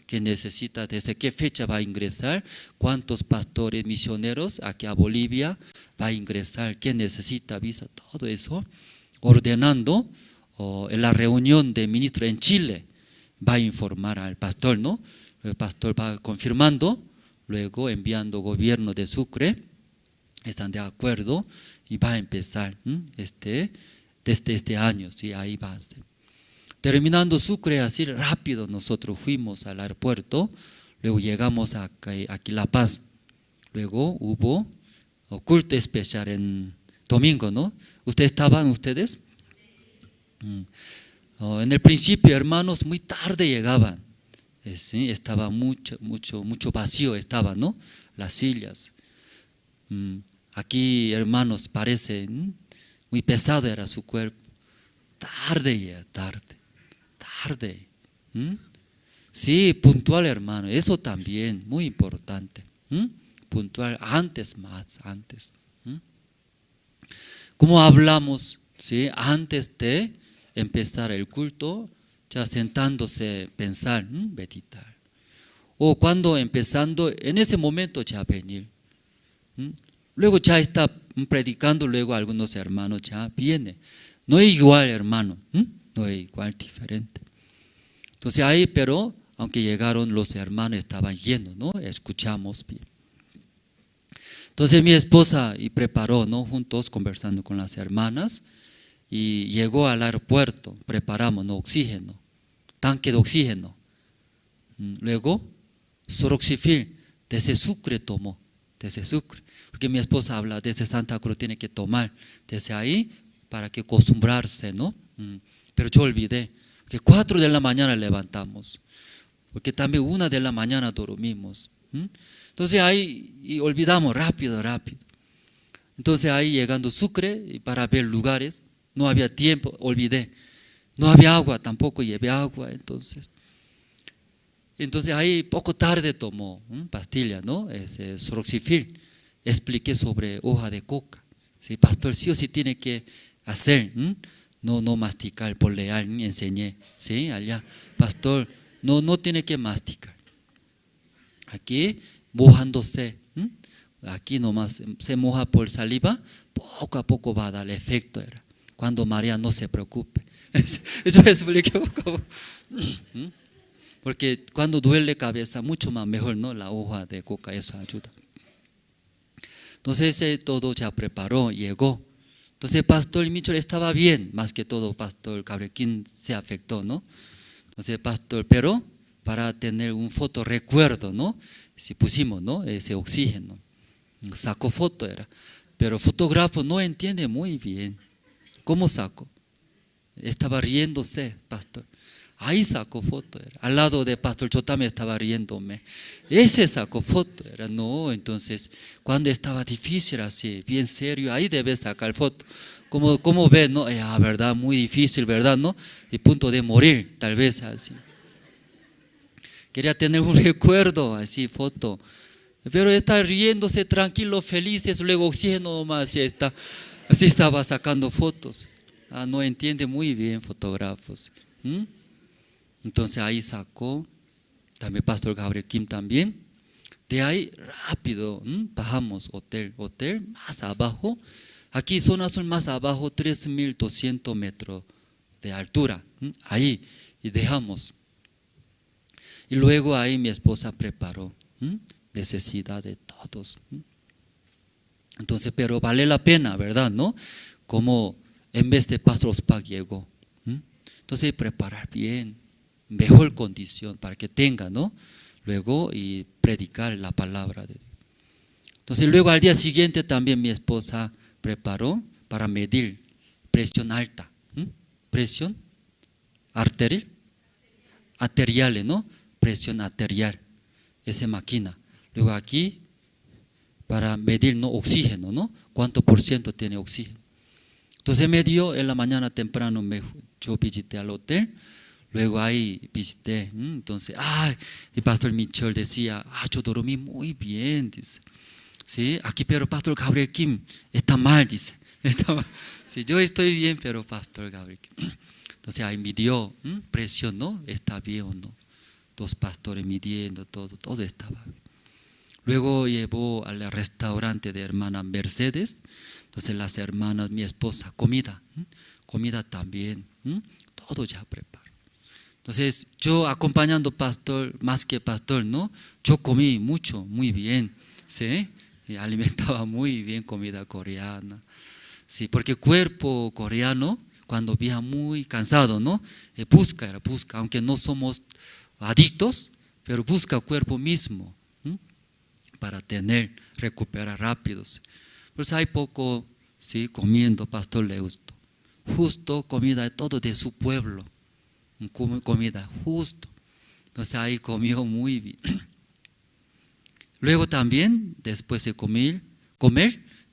[SPEAKER 3] que necesita desde qué fecha va a ingresar, cuántos pastores misioneros aquí a Bolivia va a ingresar, qué necesita visa, todo eso, ordenando en la reunión de ministros en Chile, va a informar al pastor, ¿no? El pastor va confirmando, luego enviando gobierno de Sucre, están de acuerdo y va a empezar desde este año, ¿sí? Ahí va a ser. Terminando Sucre, así rápido nosotros fuimos al aeropuerto, luego llegamos aquí La Paz, luego hubo culto especial en domingo, ¿no? ¿Ustedes estaban ustedes? En el principio, hermanos, muy tarde llegaban, ¿sí? Estaba mucho vacío, estaba, ¿no? Las sillas. Aquí, hermanos, parece muy pesado era su cuerpo. Tarde. Sí, puntual, hermano, eso también, muy importante. Puntual, antes. Como hablamos, ¿sí? Antes de empezar el culto, ya sentándose, pensar, meditar. O cuando empezando, en ese momento ya venir. Luego ya está predicando, luego algunos hermanos ya vienen. No es igual, hermano, no es igual, diferente. Entonces ahí, pero aunque llegaron los hermanos, estaban llenos, ¿no? Escuchamos bien. Entonces mi esposa y preparó, ¿no? Juntos conversando con las hermanas, y llegó al aeropuerto, preparamos, ¿no? Oxígeno, tanque de oxígeno. Luego, Soroxifil, desde Sucre tomó, desde Sucre. Porque mi esposa habla, desde Santa Cruz tiene que tomar, desde ahí, para que acostumbrarse, ¿no? Pero yo olvidé, que 4 de la mañana levantamos, porque también 1 de la mañana dormimos. Entonces ahí y olvidamos rápido. Entonces ahí llegando Sucre, y para ver lugares, no había tiempo, olvidé. No había agua, tampoco llevé agua, entonces ahí poco tarde tomó pastilla, ¿no? Ese Soroxifil. Expliqué sobre hoja de coca. ¿Sí? Pastor, sí o sí tiene que hacer, no masticar, polear, enseñé, ¿sí? Allá, pastor, no tiene que masticar. Aquí, mojándose, aquí nomás se moja por saliva, poco a poco va a dar efecto. Cuando María no se preocupe. Yo expliqué poco. Porque cuando duele cabeza, mucho más mejor, ¿no? La hoja de coca, eso ayuda. Entonces todo ya preparó, llegó. Entonces pastor Michel estaba bien, más que todo pastor Cabrequín se afectó, ¿no? Entonces pastor, pero para tener un foto recuerdo, ¿no? Si pusimos, ¿no? Ese oxígeno, sacó foto pero fotógrafo no entiende muy bien. ¿Cómo sacó? Estaba riéndose, pastor. Ahí sacó foto, al lado de pastor Chotame estaba riéndome. Ese sacó foto, no, entonces cuando estaba difícil así, bien serio, ahí debe sacar foto. Como ve, no, verdad, muy difícil, verdad, no, y punto de morir, tal vez así. Quería tener un recuerdo, así, foto, pero está riéndose tranquilo, felices, luego oxígeno nomás, así estaba sacando fotos. No entiende muy bien fotógrafos. Entonces ahí sacó, también pastor Gabriel Kim también. De ahí rápido bajamos, hotel más abajo. Aquí zona sur más abajo, 3.200 metros de altura. Ahí, y dejamos. Y luego ahí mi esposa preparó necesidad de todos. Entonces, pero vale la pena, ¿verdad? ¿No? Como en vez de pastor Ospak llegó. Entonces, preparar bien, mejor condición para que tenga, ¿no? Luego, y predicar la palabra de Dios. Entonces, luego al día siguiente también mi esposa preparó para medir presión alta, presión arterial, ¿no? Presión arterial, esa máquina. Luego aquí, para medir, ¿no? Oxígeno, ¿no? ¿Cuánto por ciento tiene oxígeno? Entonces me dio en la mañana temprano, yo visité al hotel, Luego ahí visité, entonces, el pastor Michel decía, yo dormí muy bien, dice. Sí, aquí pero pastor Gabriel Kim está mal, dice. Está mal. Sí, yo estoy bien, pero pastor Gabriel Kim. Entonces ahí midió presión, ¿no? ¿Está bien o no? Dos pastores midiendo, todo estaba bien. Luego llevó al restaurante de hermana Mercedes. Entonces las hermanas, mi esposa, comida también, todo ya preparó. Entonces yo acompañando pastor, más que pastor, ¿no? Yo comí mucho, muy bien, ¿sí? Y alimentaba muy bien comida coreana, sí, porque el cuerpo coreano cuando viaja muy cansado, ¿no? Busca, aunque no somos adictos, pero busca el cuerpo mismo para recuperar rápido. ¿Sí? Por eso hay poco, sí, comiendo, pastor le gustó. Justo comida de todo de su pueblo, comida justo. Entonces ahí comió muy bien. Luego también, después de comer,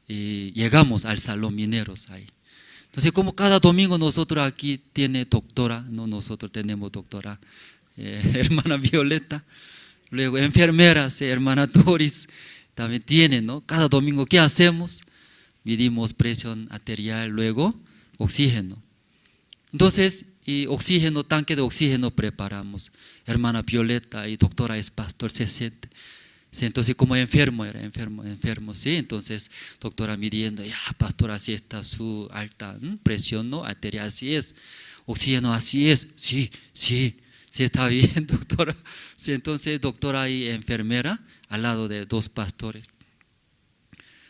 [SPEAKER 3] llegamos al Salón Mineros ahí. Entonces como cada domingo nosotros aquí tiene doctora, no nosotros tenemos doctora, hermana Violeta, luego enfermeras, hermana Doris, también tienen, ¿no? Cada domingo, ¿qué hacemos? Medimos presión arterial, luego oxígeno. Entonces, tanque de oxígeno preparamos. Hermana Violeta y doctora es pastor, se siente. Sí, entonces como enfermo, sí, entonces doctora midiendo, ya pastor, así está su alta presión, ¿no? Arterial, así es, oxígeno, así es, sí, está bien, doctora. Sí, entonces doctora y enfermera al lado de dos pastores.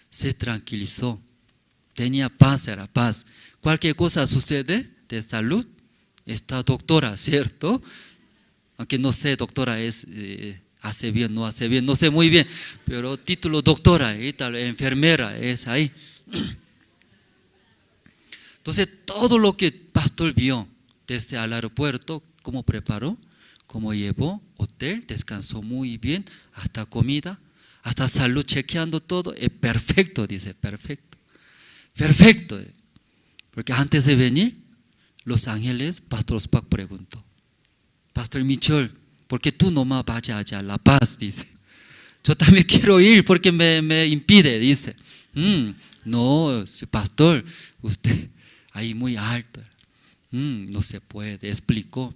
[SPEAKER 3] Se tranquilizó, tenía paz, era paz. Cualquier cosa sucede de salud, está doctora, ¿cierto? Aunque no sé, doctora es... hace bien, no sé muy bien, pero título doctora, enfermera es ahí. Entonces todo lo que el pastor vio desde el aeropuerto, cómo preparó, cómo llevó, hotel, descansó muy bien, hasta comida, hasta salud, chequeando todo, es perfecto, dice, perfecto. Porque antes de venir, Los Ángeles, Pastor Ospak preguntó, Pastor Michel, ¿por qué tú nomás vayas allá a La Paz? Dice. Yo también quiero ir porque me impide, dice. No, pastor, usted ahí muy alto. No se puede, explicó.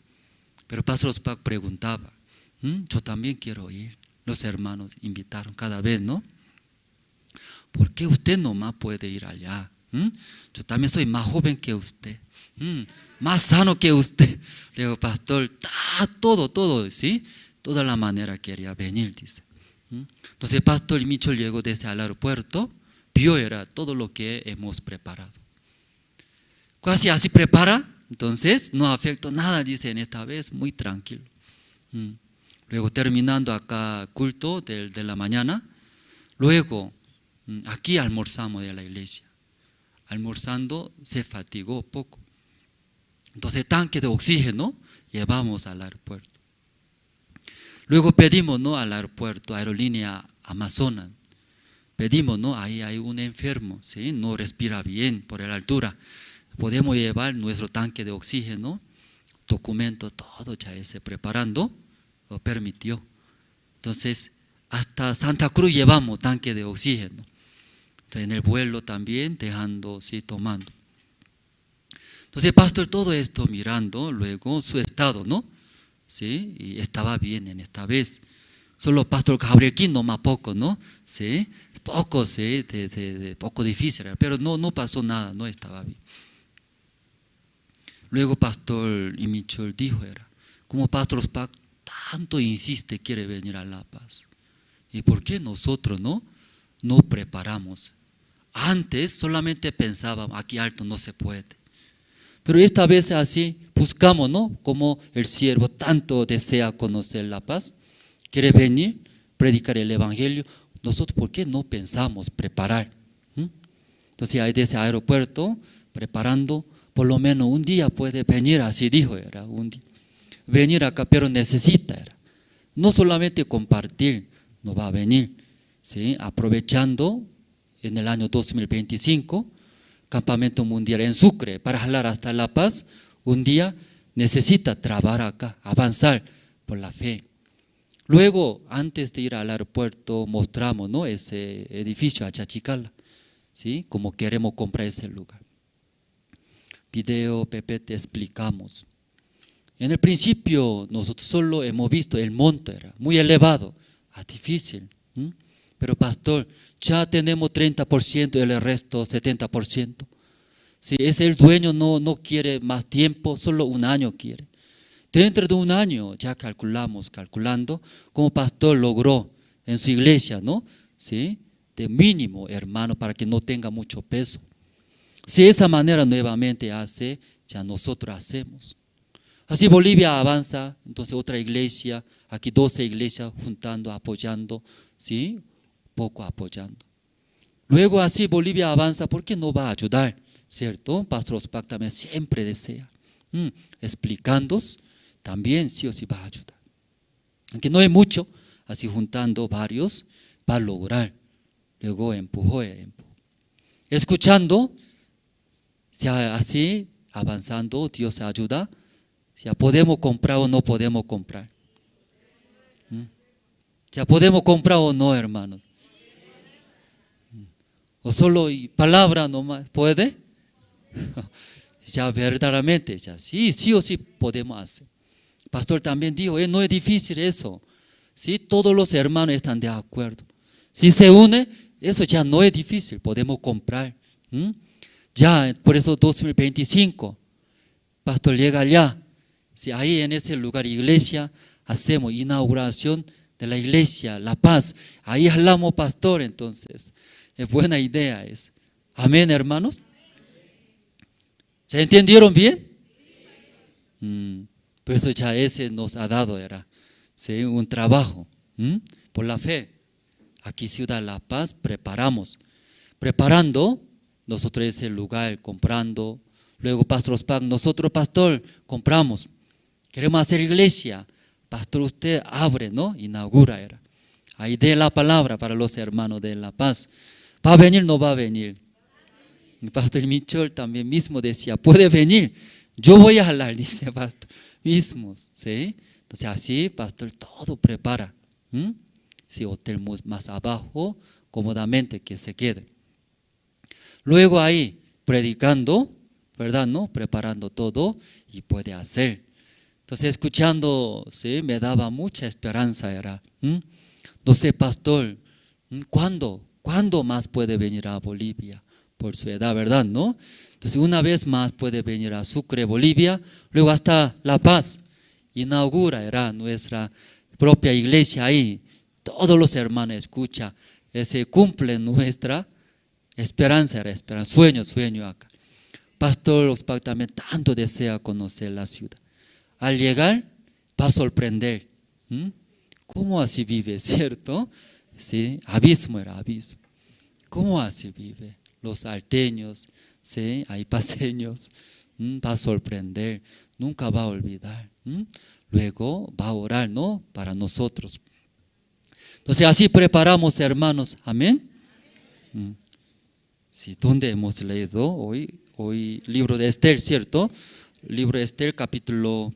[SPEAKER 3] Pero Pastor Ospak preguntaba, yo también quiero ir. Los hermanos invitaron cada vez, ¿no? ¿Por qué usted nomás puede ir allá? Yo también soy más joven que usted. Más sano que usted. Le digo, pastor, todo, ¿sí? Toda la manera quería venir, dice. Entonces el pastor Michel llegó desde el aeropuerto, vio era todo lo que hemos preparado. Casi así prepara, entonces no afectó nada, dice, en esta vez, muy tranquilo. Luego terminando acá culto de la mañana, luego aquí almorzamos de la iglesia. Almorzando se fatigó poco. Entonces tanque de oxígeno llevamos al aeropuerto. Luego pedimos, ¿no? Al aeropuerto, aerolínea Amazonas. Pedimos, ¿no? Ahí hay un enfermo, ¿sí? No respira bien por la altura. Podemos llevar nuestro tanque de oxígeno, documento, todo ya se preparando, lo permitió. Entonces hasta Santa Cruz llevamos tanque de oxígeno. Entonces, en el vuelo también dejando, sí, tomando. Entonces el pastor todo esto mirando, luego su estado, ¿no? Sí, y estaba bien en esta vez. Solo pastor Gabriel Kim nomás poco, ¿no? Sí, poco, sí, poco difícil, pero no pasó nada, no estaba bien. Luego pastor Michel dijo, como pastor Ospak tanto insiste, quiere venir a La Paz. ¿Y por qué nosotros no preparamos? Antes solamente pensábamos, aquí alto no se puede. Pero esta vez así buscamos, ¿no? Como el siervo tanto desea conocer La Paz, quiere venir, predicar el evangelio. Nosotros, ¿por qué no pensamos preparar? Entonces ahí desde el aeropuerto, preparando, por lo menos un día puede venir, así dijo, un día. Venir acá, pero necesita, no solamente compartir, no va a venir, ¿sí? Aprovechando en el año 2025, campamento mundial en Sucre, para jalar hasta La Paz, un día necesita trabajar acá, avanzar por la fe. Luego, antes de ir al aeropuerto, mostramos, ¿no?, ese edificio a Chachicala, ¿sí? Como queremos comprar ese lugar. Video, Pepe, te explicamos. En el principio, nosotros solo hemos visto el monto, era muy elevado, difícil. Pero pastor, ya tenemos 30% y el resto 70%. Si es el dueño, no quiere más tiempo, solo un año quiere. Dentro de un año ya calculando, como pastor logró en su iglesia, ¿no? ¿Sí? De mínimo, hermano, para que no tenga mucho peso. Si de esa manera nuevamente hace, ya nosotros hacemos. Así Bolivia avanza, entonces otra iglesia, aquí 12 iglesias juntando, apoyando, ¿sí? Poco apoyando. Luego así Bolivia avanza, ¿por qué no va a ayudar? ¿Cierto? Pastor Ospak también siempre desea. Explicando, también sí o sí va a ayudar. Aunque no es mucho, así juntando varios, va a lograr. Luego empujó. Escuchando, ya así avanzando, Dios ayuda. Ya podemos comprar o no podemos comprar. Ya podemos comprar o no, hermanos. O solo palabra nomás, ¿puede? Ya verdaderamente, ya sí o sí podemos hacer. Pastor también dijo, no es difícil eso. Sí, todos los hermanos están de acuerdo. Si se une, eso ya no es difícil, podemos comprar. Ya, por eso 2025, pastor llega allá. Si ahí en ese lugar, iglesia, hacemos inauguración de la iglesia, La Paz. Ahí hablamos, pastor, entonces. Es buena idea es. Amén, hermanos. ¿Se entendieron bien? Por eso ya ese nos ha dado, era, ¿sí?, un trabajo por la fe. Aquí Ciudad La Paz preparando, nosotros ese lugar comprando. Luego Pastor Ospak, nosotros pastor compramos. Queremos hacer iglesia. Pastor, usted abre, ¿no? Inaugura, era. Ahí dé la palabra para los hermanos de La Paz. ¿Va a venir o no va a venir? El pastor Michel también mismo decía, puede venir. Yo voy a hablar, dice pastor. Mismos, ¿sí? Entonces así, pastor, todo prepara. Sí, hotel más abajo, cómodamente que se quede. Luego ahí, predicando, ¿verdad? ¿No? Preparando todo y puede hacer. Entonces escuchando, ¿sí?, me daba mucha esperanza, era. No sé, pastor, ¿cuándo más puede venir a Bolivia? Por su edad, ¿verdad? ¿No? Entonces una vez más puede venir a Sucre, Bolivia, luego hasta La Paz. Inaugura, era nuestra propia iglesia ahí. Todos los hermanos escuchan, se cumple nuestra esperanza, sueño acá. Pastor Ospak también tanto desea conocer la ciudad. Al llegar, va a sorprender. ¿Cómo así vive, cierto? Sí, abismo. ¿Cómo así vive? Los salteños, ¿sí? Hay paseños, va a sorprender, nunca va a olvidar. Luego va a orar, ¿no?, para nosotros. Entonces así preparamos, hermanos, amén. Sí, ¿dónde hemos leído hoy libro de Esther, cierto? Libro de Esther, capítulo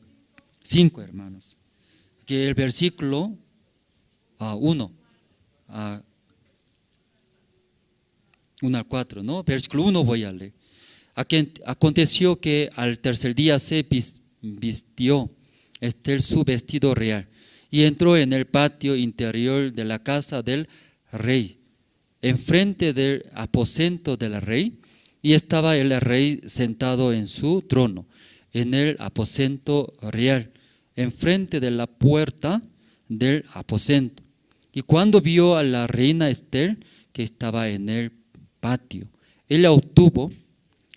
[SPEAKER 3] 5, hermanos. Aquí el versículo 1 al 4, ¿no? Versículo 1 voy a leer. Aconteció que al tercer día se vistió Esther su vestido real y entró en el patio interior de la casa del rey, enfrente del aposento del rey, y estaba el rey sentado en su trono, en el aposento real, enfrente de la puerta del aposento. Y cuando vio a la reina Esther, que estaba en el patio, ella obtuvo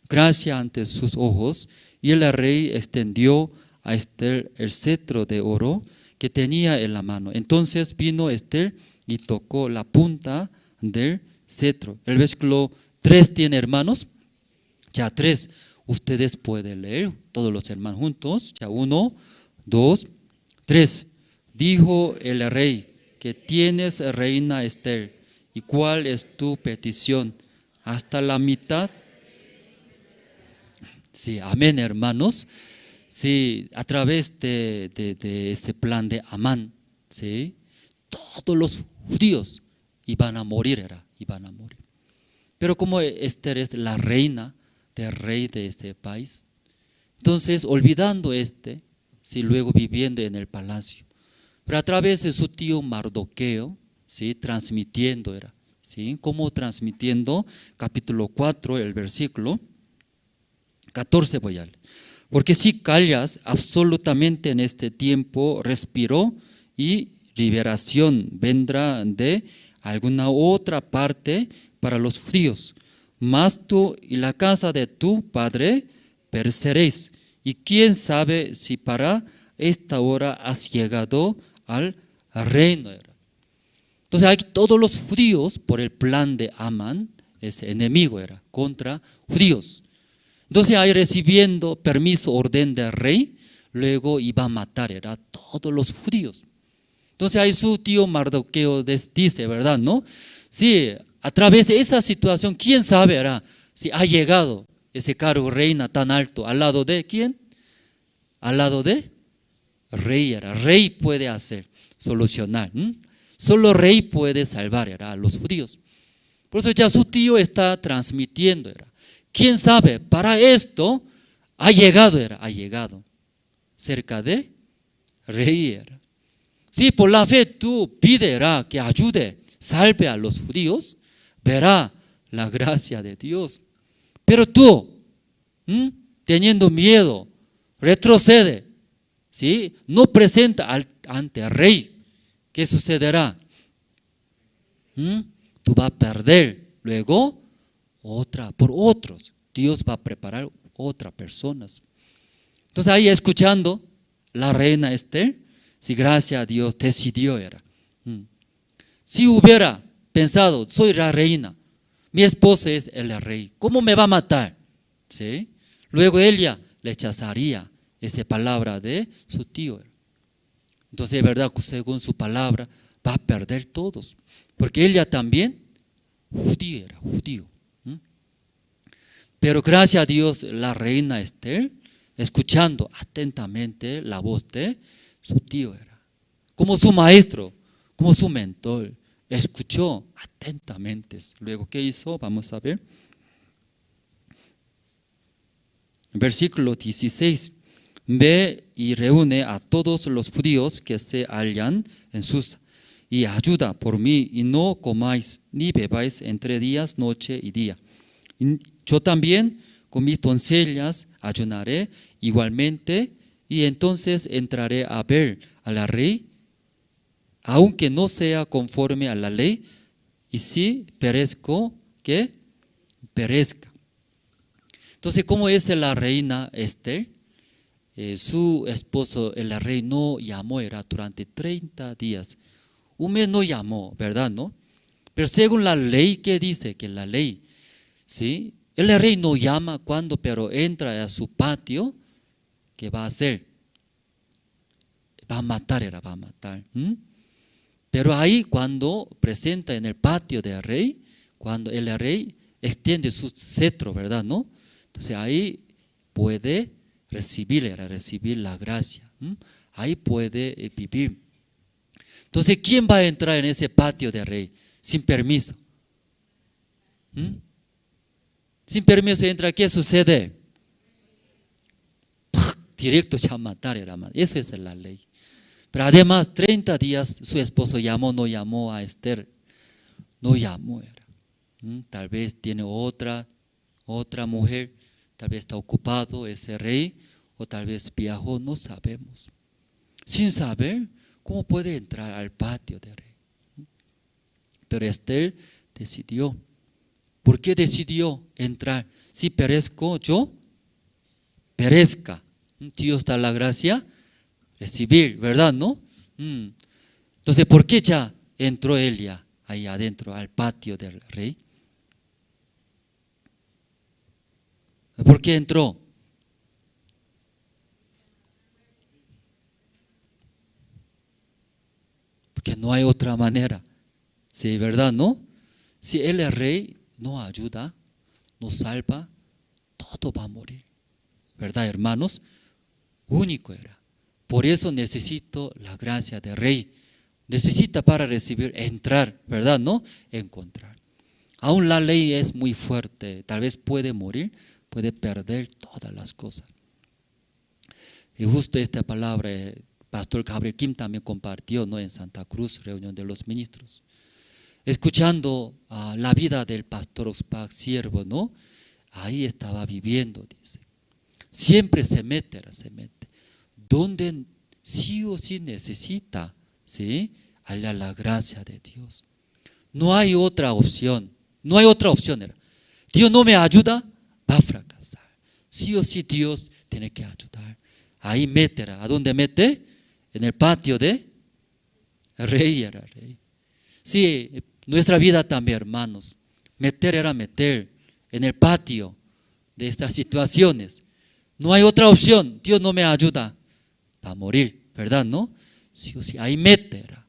[SPEAKER 3] gracia ante sus ojos, y el rey extendió a Esther el cetro de oro que tenía en la mano. Entonces vino Esther y tocó la punta del cetro. El versículo 3 tiene, hermanos. Ya 3, ustedes pueden leer, todos los hermanos juntos. Ya 1, 2, 3. Dijo el rey, que tienes, reina Esther, ¿y cuál es tu petición? Hasta la mitad. Sí, amén, hermanos. sí, a través de ese plan de Amán, sí, todos los judíos iban a morir, iban a morir. Pero como Esther es la reina del rey de este país, entonces olvidando sí, luego viviendo en el palacio, pero a través de su tío Mardoqueo, sí, transmitiendo ¿sí? Como transmitiendo, capítulo 4, el versículo 14 voy a leer. Porque si callas absolutamente en este tiempo, respiro y liberación vendrá de alguna otra parte para los judíos. Mas tú y la casa de tu padre pereceréis. Y quién sabe si para esta hora has llegado al reino. Entonces aquí todos los judíos, por el plan de Amán, ese enemigo contra judíos. Entonces ahí recibiendo permiso, orden del rey, luego iba a matar a todos los judíos. Entonces ahí su tío Mardoqueo dice, ¿verdad? ¿No? Sí, a través de esa situación, ¿quién sabe si ha llegado ese cargo reina tan alto? ¿Al lado de quién? Al lado de rey. Rey puede hacer, solucionar. Solo rey puede salvar a los judíos. Por eso ya su tío está transmitiendo. ¿Quién sabe? Para esto ha llegado, cerca de rey. Si por la fe tú pides que ayude, salve a los judíos, verá la gracia de Dios. Pero tú, teniendo miedo, retrocede, ¿sí? No presenta ante el rey. ¿Qué sucederá? Tú vas a perder luego por otros. Dios va a preparar otras personas. Entonces ahí escuchando la reina Esther, si gracias a Dios decidió Si hubiera pensado, soy la reina, mi esposo es el rey, ¿cómo me va a matar? ¿Sí? Luego ella rechazaría esa palabra de su tío. Entonces, verdad, según su palabra, va a perder todos. Porque ella también judío. Pero gracias a Dios, la reina Esther, escuchando atentamente la voz de su tío, como su maestro, como su mentor, escuchó atentamente. Luego, ¿qué hizo? Vamos a ver. Versículo 16. Ve y reúne a todos los judíos que se hallan en Susa y ayuda por mí y no comáis ni bebáis entre días, noche y día. Y yo también con mis doncellas ayunaré igualmente y entonces entraré a ver a la rey, aunque no sea conforme a la ley, y si perezco, que perezca. Entonces, ¿cómo es la reina Esther? Su esposo, el rey, no llamó, durante 30 días. Un mes no llamó, ¿verdad? ¿No? Pero según la ley, ¿qué dice? Que la ley, ¿sí? El rey no llama cuando, pero entra a su patio, ¿qué va a hacer? Va a matar, va a matar. Pero ahí cuando presenta en el patio del rey, cuando el rey extiende su cetro, ¿verdad? ¿No? Entonces ahí puede recibir la gracia. Ahí puede vivir. Entonces, ¿quién va a entrar en ese patio del rey? Sin permiso. Sin permiso entra, ¿qué sucede? Directo ya matar, eso es la ley. Pero además, 30 días su esposo llamó, no llamó a Esther. No llamó. Tal vez tiene otra mujer, tal vez está ocupado ese rey, o tal vez viajó, no sabemos. Sin saber, ¿cómo puede entrar al patio del rey? Pero Esther decidió. ¿Por qué decidió entrar? Si perezco, yo perezca. Dios da la gracia, recibir, ¿verdad? ¿No? Entonces, ¿por qué ya entró ella ahí adentro al patio del rey? ¿Por qué entró? Porque no hay otra manera. Sí, ¿verdad? ¿No? Si el rey no ayuda, no salva, todo va a morir. ¿Verdad, hermanos? único era. Por eso necesito la gracia del rey. Necesita para recibir, entrar, ¿verdad? ¿No? Encontrar. Aún la ley es muy fuerte, tal vez puede morir, puede perder todas las cosas. Y justo esta palabra, Pastor Gabriel Kim también compartió, ¿no? En Santa Cruz, reunión de los ministros. Escuchando la vida del pastor Ospak, siervo, ¿no? Ahí estaba viviendo, dice. Siempre se mete. Donde sí o sí necesita, ¿sí? Allá la gracia de Dios. No hay otra opción. No hay otra opción. Dios no me ayuda, va a fracasar. Sí o sí Dios tiene que ayudar. Ahí meterá. ¿A dónde mete? En el patio de rey, era rey. Sí, nuestra vida también, hermanos. Meter en el patio de estas situaciones. No hay otra opción. Dios no me ayuda. Va a morir, ¿verdad? ¿No? Sí o sí, ahí meterá.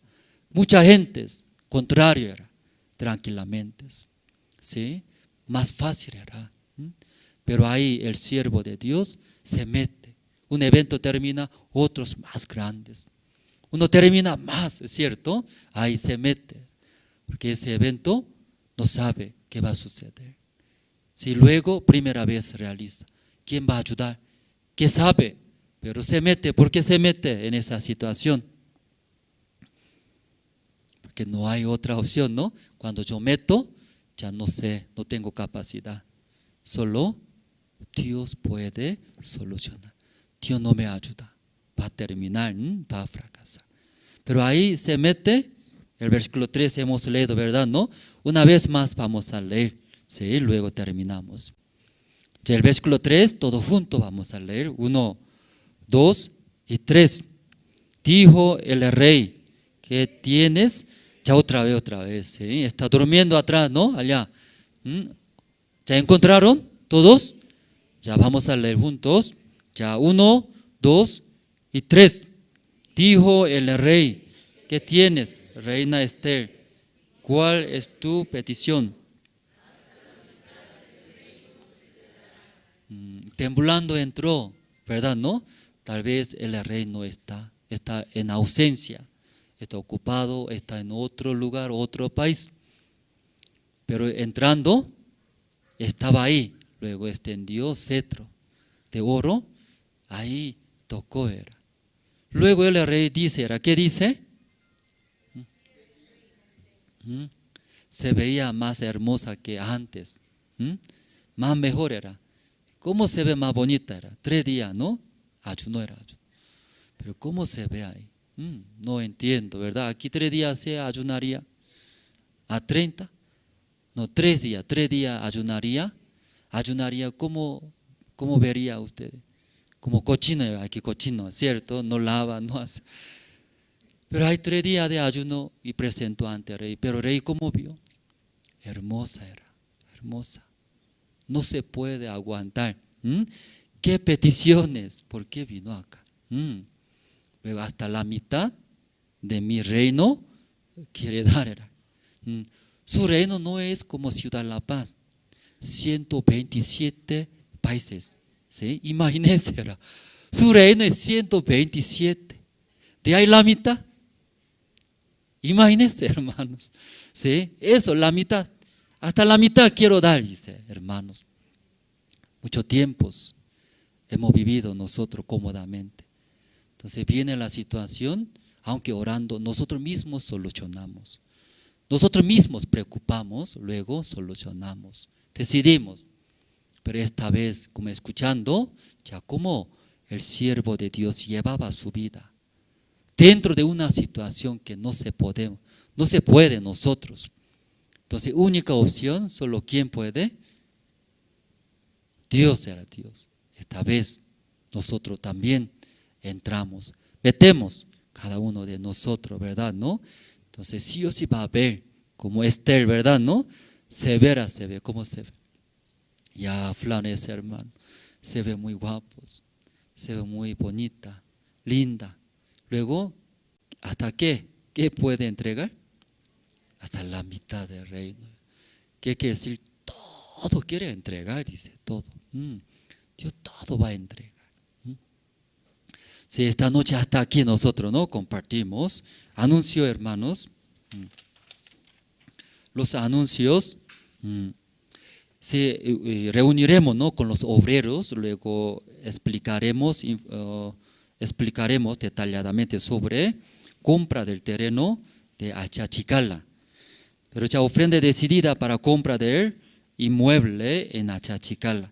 [SPEAKER 3] Mucha gente, contrario era, tranquilamente. ¿Sí? Más fácil era. Pero ahí el siervo de Dios se mete. Un evento termina, otros más grandes. Uno termina más, ¿es cierto? Ahí se mete. Porque ese evento no sabe qué va a suceder. Si luego, primera vez se realiza, ¿quién va a ayudar? ¿Qué sabe? Pero se mete. ¿Por qué se mete en esa situación? Porque no hay otra opción, ¿no? Cuando yo meto, ya no sé, no tengo capacidad. Solo Dios puede solucionar. Dios no me ayuda. Va a terminar, va a fracasar. Pero ahí se mete, el versículo 3 hemos leído, ¿verdad? ¿No? Una vez más vamos a leer, ¿sí? Luego terminamos. Ya el versículo 3, todos juntos vamos a leer. 1, 2 y 3. Dijo el rey, ¿qué tienes? Ya otra vez, ¿sí? Está durmiendo atrás, ¿no? Allá. ¿Ya encontraron todos? Ya vamos a leer juntos. Ya 1, 2 y 3. Dijo el rey, ¿qué tienes, reina Esther? ¿Cuál es tu petición? Temblando entró, ¿verdad? ¿No? Tal vez el rey no está en ausencia, está ocupado, está en otro lugar, otro país. Pero entrando, estaba ahí. Luego extendió cetro de oro, ahí tocó era. Luego el rey dice, ¿qué dice? Se veía más hermosa que antes, más mejor era. ¿Cómo se ve más bonita era? 3 días, ¿no? Ayuno era. Pero ¿cómo se ve ahí? No entiendo, ¿verdad? Aquí 3 días se ayunaría. ¿A 30? No, 3 días ayunaría. Ayunaría, ¿cómo vería usted? Como cochino, aquí cochino, ¿cierto? No lava, no hace. Pero hay 3 días de ayuno y presentó ante el rey. Pero el rey, ¿cómo vio? Hermosa era, hermosa. No se puede aguantar. ¿Qué peticiones? ¿Por qué vino acá? Luego hasta la mitad de mi reino quiere dar. Era. Su reino no es como Ciudad La Paz. 127 países. ¿Sí? Imagínense, era. Su reino es 127. De ahí la mitad. Imagínense, hermanos. ¿Sí? Eso, la mitad. Hasta la mitad quiero dar, dice, hermanos. Muchos tiempos hemos vivido nosotros cómodamente. Entonces viene la situación, aunque orando, nosotros mismos solucionamos. Nosotros mismos preocupamos, luego solucionamos. Decidimos. Pero esta vez, como escuchando, ya como el siervo de Dios llevaba su vida dentro de una situación que no se puede nosotros. Entonces, única opción, solo ¿quién puede? Dios era Dios. Esta vez nosotros también entramos, metemos cada uno de nosotros, ¿verdad? ¿No? Entonces, sí o sí va a ver como Esther, ¿verdad? ¿No? Severa se ve, ¿cómo se ve? Ya fulano ese hermano, se ve muy guapos, se ve muy bonita, linda. Luego, ¿hasta qué? ¿Qué puede entregar? Hasta la mitad del reino. ¿Qué quiere decir? Todo quiere entregar, dice, todo. Dios todo va a entregar. Sí, esta noche hasta aquí nosotros, ¿no?, compartimos. Anuncio, hermanos. Los anuncios. Reuniremos, ¿no?, con los obreros, luego explicaremos detalladamente sobre compra del terreno de Achachicala. Pero ya ofrenda decidida para compra del inmueble en Achachicala.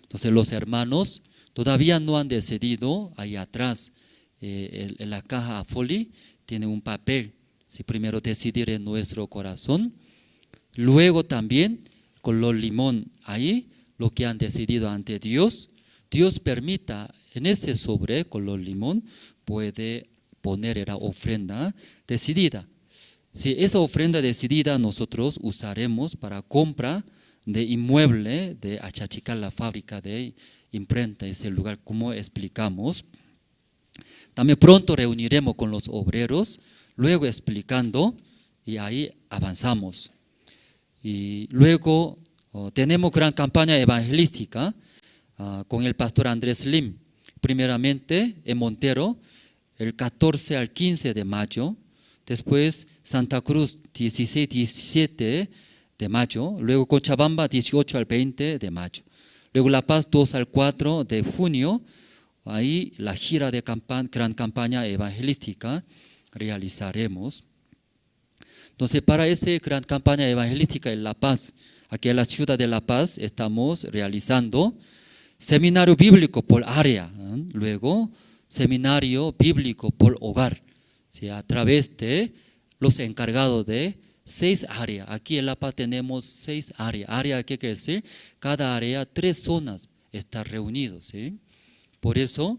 [SPEAKER 3] Entonces los hermanos todavía no han decidido. Ahí atrás en la caja Afoli tiene un papel. Si primero decidir en nuestro corazón, luego también color limón, ahí lo que han decidido ante Dios. Dios permita, en ese sobre color limón puede poner la ofrenda decidida. Si esa ofrenda decidida nosotros usaremos para compra de inmueble de Achachicala, la fábrica de imprenta, ese lugar como explicamos. También pronto reuniremos con los obreros, luego explicando, y ahí avanzamos. Y luego tenemos gran campaña evangelística con el pastor Andrés Lim. Primeramente en Montero, el 14 al 15 de mayo. Después Santa Cruz, 16, 17 de mayo. Luego Cochabamba, 18 al 20 de mayo. Luego La Paz, 2 al 4 de junio. Ahí la gira de gran campaña evangelística realizaremos. Entonces, para esa gran campaña evangelística en La Paz, aquí en la ciudad de La Paz, estamos realizando seminario bíblico por área, luego seminario bíblico por hogar, ¿sí?, a través de los encargados de 6 áreas. Aquí en La Paz tenemos 6 áreas. ¿Área qué quiere decir? Cada área, 3 zonas están reunidos, ¿sí? Por eso,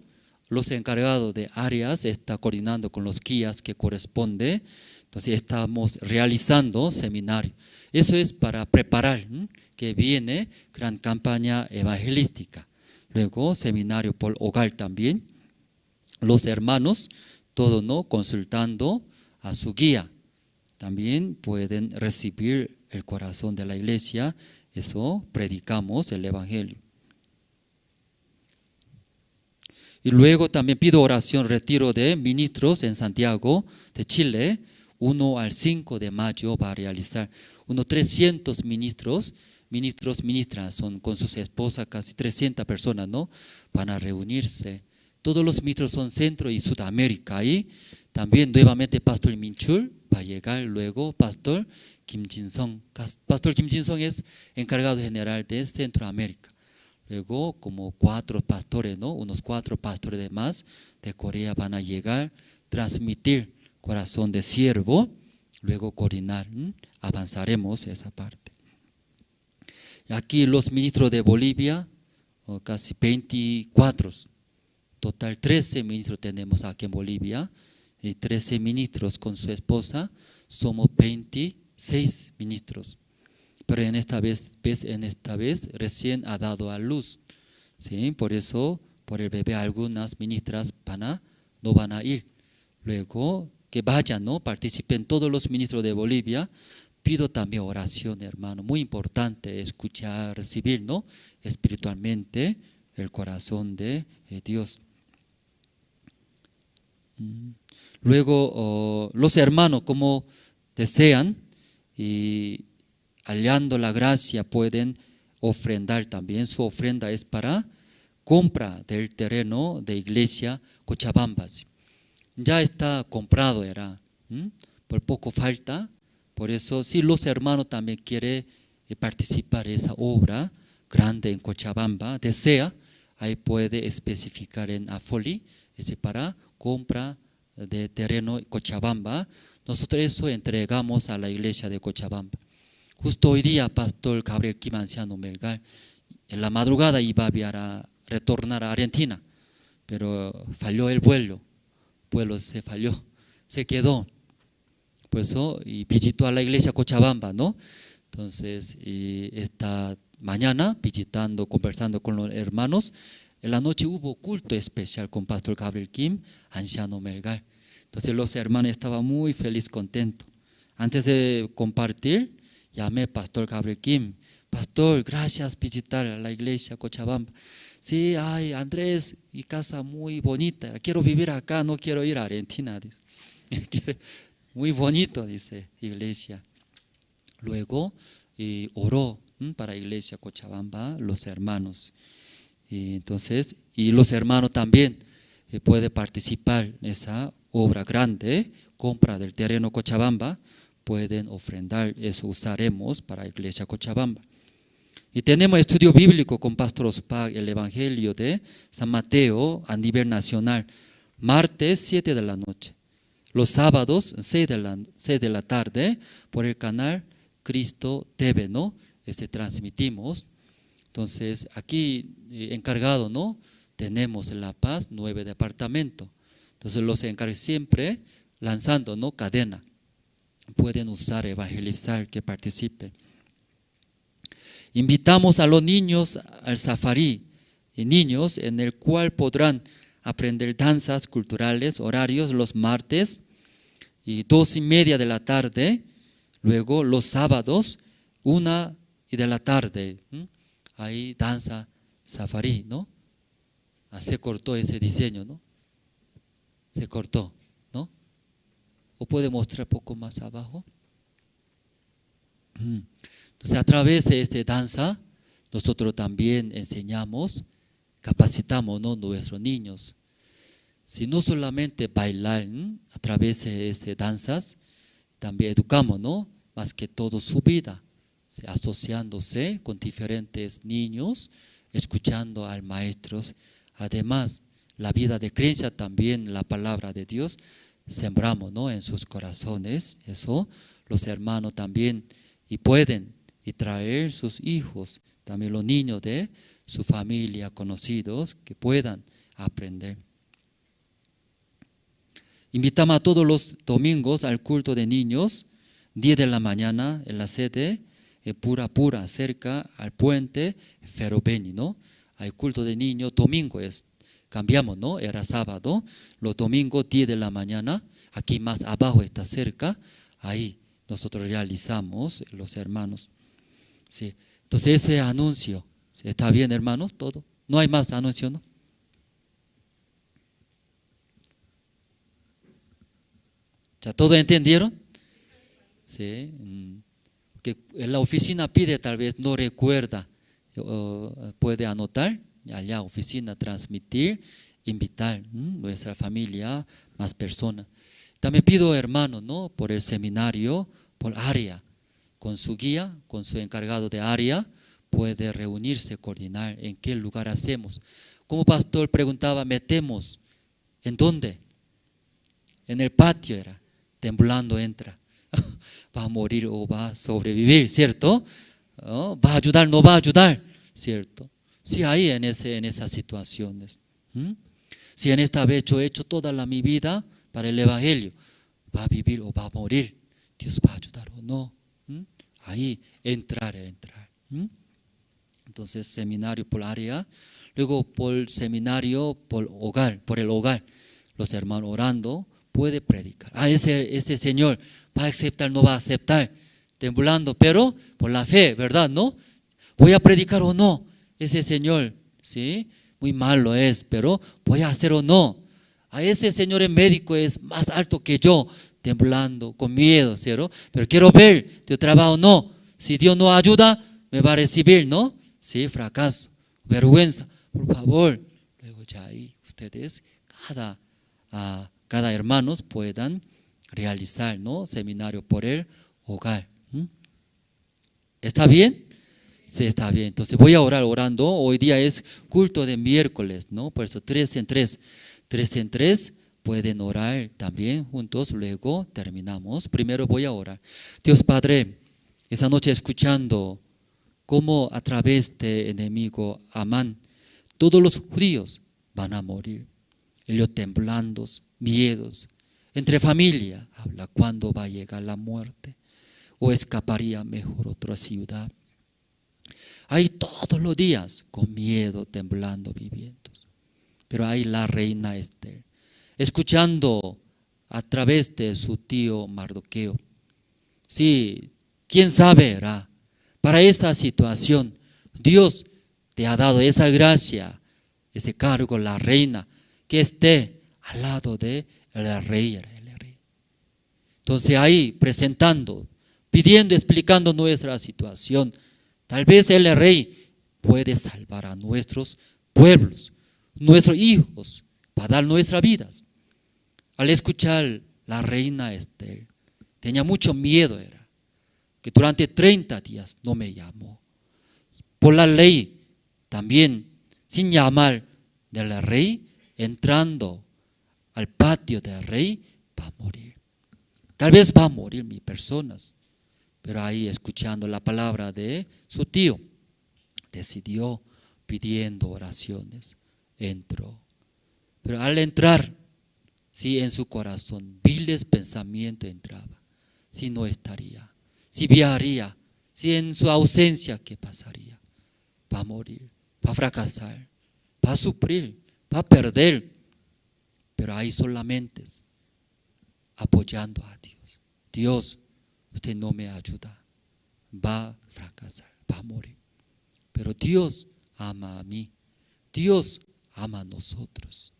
[SPEAKER 3] los encargados de áreas están coordinando con los guías que corresponde. Entonces estamos realizando seminario. Eso es para preparar que viene gran campaña evangelística. Luego seminario por hogar también. Los hermanos, todos, ¿no?, consultando a su guía. También pueden recibir el corazón de la iglesia. Eso predicamos el evangelio. Y luego también pido oración, retiro de ministros en Santiago de Chile. 1 al 5 de mayo va a realizar unos 300 ministras, son con sus esposas, casi 300 personas, ¿no?, van a reunirse. Todos los ministros son Centro y Sudamérica. Y también nuevamente Pastor Minchul va a llegar, luego Pastor Kim Jin-song. Pastor Kim Jin-song es encargado general de Centroamérica. Luego como 4 pastores, ¿no?, unos 4 pastores de más de Corea van a llegar, transmitir corazón de siervo, luego coordinar, avanzaremos esa parte. Aquí los ministros de Bolivia, casi 24, total 13 ministros tenemos aquí en Bolivia, y 13 ministros con su esposa, somos 26 ministros. Pero en esta vez recién ha dado a luz, ¿sí? Por eso, por el bebé, algunas ministras no van a ir. Luego, que vayan, ¿no?, participen todos los ministros de Bolivia. Pido también oración, hermano, muy importante escuchar, recibir, ¿no?, espiritualmente el corazón de Dios. Luego, los hermanos, como desean y hallando la gracia, pueden ofrendar también. Su ofrenda es para compra del terreno de iglesia Cochabamba. Ya está comprado, por poco falta. Por eso, si los hermanos también quieren participar en esa obra grande en Cochabamba, desea, ahí puede especificar en Afoli, es para compra de terreno en Cochabamba. Nosotros eso entregamos a la iglesia de Cochabamba. Justo hoy día, Pastor Gabriel Kim, anciano Melgar, en la madrugada iba a retornar a Argentina, pero falló el vuelo se falló, se quedó. Por eso, y visitó a la iglesia Cochabamba, ¿no? Entonces, esta mañana, visitando, conversando con los hermanos, en la noche hubo culto especial con Pastor Gabriel Kim, anciano Melgar. Entonces, los hermanos estaban muy felices, contentos. Antes de compartir, llamé a Pastor Gabriel Kim. Pastor, gracias por visitar a la iglesia Cochabamba. Sí, ay, Andrés, y casa muy bonita, quiero vivir acá, no quiero ir a Argentina, dice. Muy bonito, dice, iglesia. Luego oró para iglesia Cochabamba, los hermanos. Y entonces, y los hermanos también pueden participar en esa obra grande, compra del terreno Cochabamba, pueden ofrendar, eso usaremos para iglesia Cochabamba. Y tenemos estudio bíblico con Pastor Ospag, el Evangelio de San Mateo a nivel nacional, martes 7 de la noche. Los sábados 6 de la tarde por el canal Cristo TV, ¿no? Transmitimos. Entonces, aquí encargado, ¿no? Tenemos en La Paz 9 departamentos. Entonces, los encargados siempre lanzando, ¿no? Cadena. Pueden usar, evangelizar, que participen. Invitamos a los niños al safari, y niños en el cual podrán aprender danzas culturales, horarios los martes y 2:30 de la tarde, luego los sábados 1 de la tarde, ahí danza safari, ¿no? Se cortó ese diseño, ¿no? Se cortó, ¿no? ¿O puede mostrar un poco más abajo? Entonces, a través de esta danza, nosotros también enseñamos, capacitamos, ¿no? Nuestros niños. Si no solamente bailar a través de estas danzas, también educamos, ¿no? Más que todo su vida, asociándose con diferentes niños, escuchando al maestros. Además, la vida de creencia también, la palabra de Dios, sembramos, ¿no? En sus corazones. Eso, los hermanos también, y pueden y traer sus hijos, también los niños de su familia, conocidos, que puedan aprender. Invitamos a todos los domingos al culto de niños, 10 de la mañana en la sede Pura, cerca al puente Ferrobeni, ¿no? Hay culto de niños, domingo cambiamos, ¿no? Era sábado, los domingos 10 de la mañana, aquí más abajo está cerca, ahí nosotros realizamos, los hermanos. Sí. Entonces ese anuncio, ¿está bien, hermanos? Todo. No hay más anuncio, ¿no? ¿Ya todo entendieron? Sí. Que la oficina pide, tal vez no recuerda, puede anotar, allá oficina, transmitir, invitar nuestra familia, más personas. También pido, hermanos, ¿no? Por el seminario, por área, con su guía, con su encargado de área, puede reunirse, coordinar en qué lugar hacemos. Como pastor preguntaba, metemos, ¿en dónde? En el patio era, temblando entra. Va a morir o va a sobrevivir, ¿cierto? ¿Va a ayudar, no va a ayudar? ¿Cierto? Sí, ahí en esas situaciones. Si en esta vez yo he hecho toda mi vida para el Evangelio, ¿va a vivir o va a morir? ¿Dios va a ayudar o no? Ahí entrar. Entonces, seminario por área, luego por seminario por el hogar, los hermanos orando, puede predicar. Ese Señor va a aceptar, no va a aceptar, temblando, pero por la fe, ¿verdad? ¿No? ¿Voy a predicar o no? Ese Señor, ¿sí? Muy malo es, pero ¿voy a hacer o no? A ese Señor el médico es más alto que yo, temblando, con miedo, ¿cierto? Pero quiero ver, Dios trabaja o no. Si Dios no ayuda, me va a recibir, ¿no? Sí, fracaso, vergüenza, por favor. Luego ya ahí ustedes, cada hermanos puedan realizar, ¿no? Seminario por el hogar. ¿Está bien? Sí, está bien. Entonces voy a orar orando. Hoy día es culto de miércoles, ¿no? Por eso 3 en 3. 3 en 3 pueden orar también juntos. Luego terminamos. Primero voy a orar. Dios Padre, esa noche escuchando cómo a través de enemigo Amán, todos los judíos van a morir. Ellos temblando, miedos. Entre familia, habla cuándo va a llegar la muerte. O escaparía mejor a otra ciudad. Ahí todos los días con miedo, temblando, viviendo. Pero ahí la reina Esther, escuchando a través de su tío Mardoqueo. Sí, quién sabe, para esta situación, Dios te ha dado esa gracia ese cargo, la reina, que esté al lado de el rey. Entonces ahí presentando, pidiendo, explicando nuestra situación. Tal vez el rey puede salvar a nuestros pueblos, nuestros hijos, para dar nuestras vidas. Al escuchar la reina Esther, tenía mucho miedo, era que durante 30 días no me llamó. Por la ley también, sin llamar del rey, entrando al patio del rey, va a morir. Tal vez va a morir mis personas, pero ahí escuchando la palabra de su tío, decidió pidiendo oraciones, entró. Pero al entrar, si en su corazón viles pensamientos entraba, si no estaría, si viajaría, si en su ausencia, ¿qué pasaría? Va a morir, va a fracasar, va a sufrir, va a perder. Pero ahí solamente apoyando a Dios. Dios, usted no me ayuda, va a fracasar, va a morir. Pero Dios ama a mí, Dios ama a nosotros.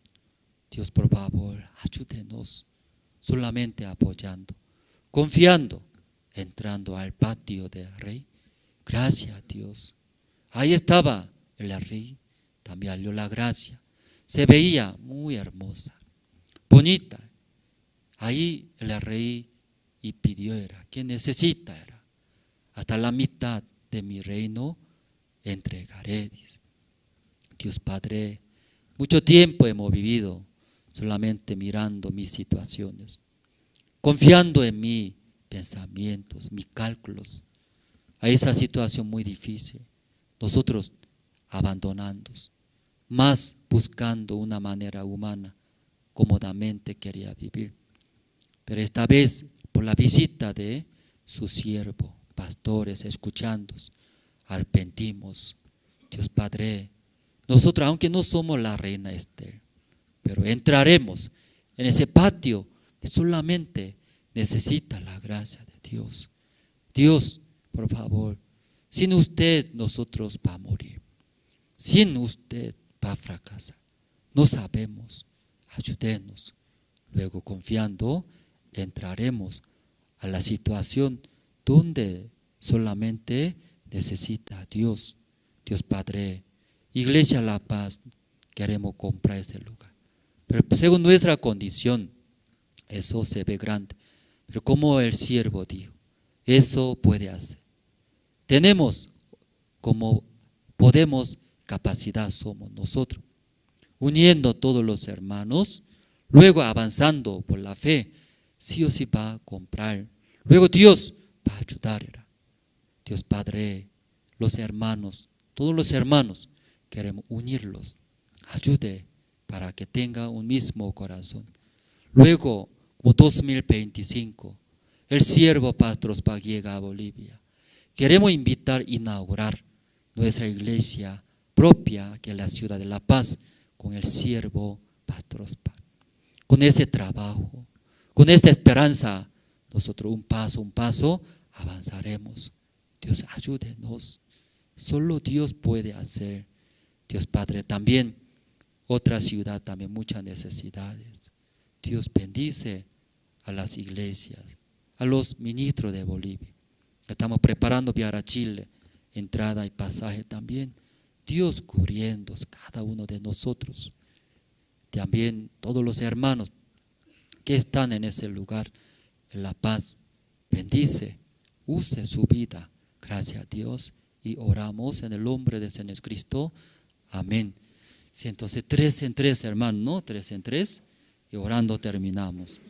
[SPEAKER 3] Dios, por favor, ayúdenos, solamente apoyando, confiando, entrando al patio del rey. Gracias a Dios. Ahí estaba el rey, también dio la gracia. Se veía muy hermosa, bonita. Ahí el rey y pidió, era, ¿qué necesita? Era, hasta la mitad de mi reino entregaré, dice. Dios Padre, mucho tiempo hemos vivido solamente mirando mis situaciones, confiando en mis pensamientos, mis cálculos, a esa situación muy difícil. Nosotros abandonándonos, más buscando una manera humana, cómodamente quería vivir. Pero esta vez, por la visita de su siervo, pastores, escuchando, arrepentimos. Dios Padre, nosotros, aunque no somos la reina Esther, pero entraremos en ese patio que solamente necesita la gracia de Dios. Dios, por favor, sin usted nosotros va a morir, sin usted va a fracasar. No sabemos, ayúdenos. Luego, confiando, entraremos a la situación donde solamente necesita a Dios. Dios Padre, Iglesia La Paz, queremos comprar ese lugar. Pero según nuestra condición, eso se ve grande. Pero como el siervo dijo, eso puede hacer. Tenemos, como podemos, capacidad somos nosotros. Uniendo todos los hermanos, luego avanzando por la fe, sí o sí va a comprar. Luego Dios va a ayudar. Dios Padre, los hermanos, todos los hermanos, queremos unirlos. Ayude para que tenga un mismo corazón. Luego, como 2025, el siervo Pastros va a llegar a Bolivia. Queremos invitar, inaugurar nuestra iglesia propia, que es la ciudad de La Paz, con el siervo Pastros. Con ese trabajo, con esta esperanza, nosotros un paso avanzaremos. Dios, ayúdenos. Solo Dios puede hacer. Dios Padre, también otra ciudad, también muchas necesidades. Dios bendice a las iglesias, a los ministros de Bolivia. Estamos preparando viajar a Chile, entrada y pasaje también. Dios cubriendo cada uno de nosotros. También todos los hermanos que están en ese lugar, en La Paz, bendice, use su vida. Gracias a Dios y oramos en el nombre del Señor Cristo. Amén. Sí, entonces 3 en 3, hermano, ¿no? 3 en 3 y orando terminamos.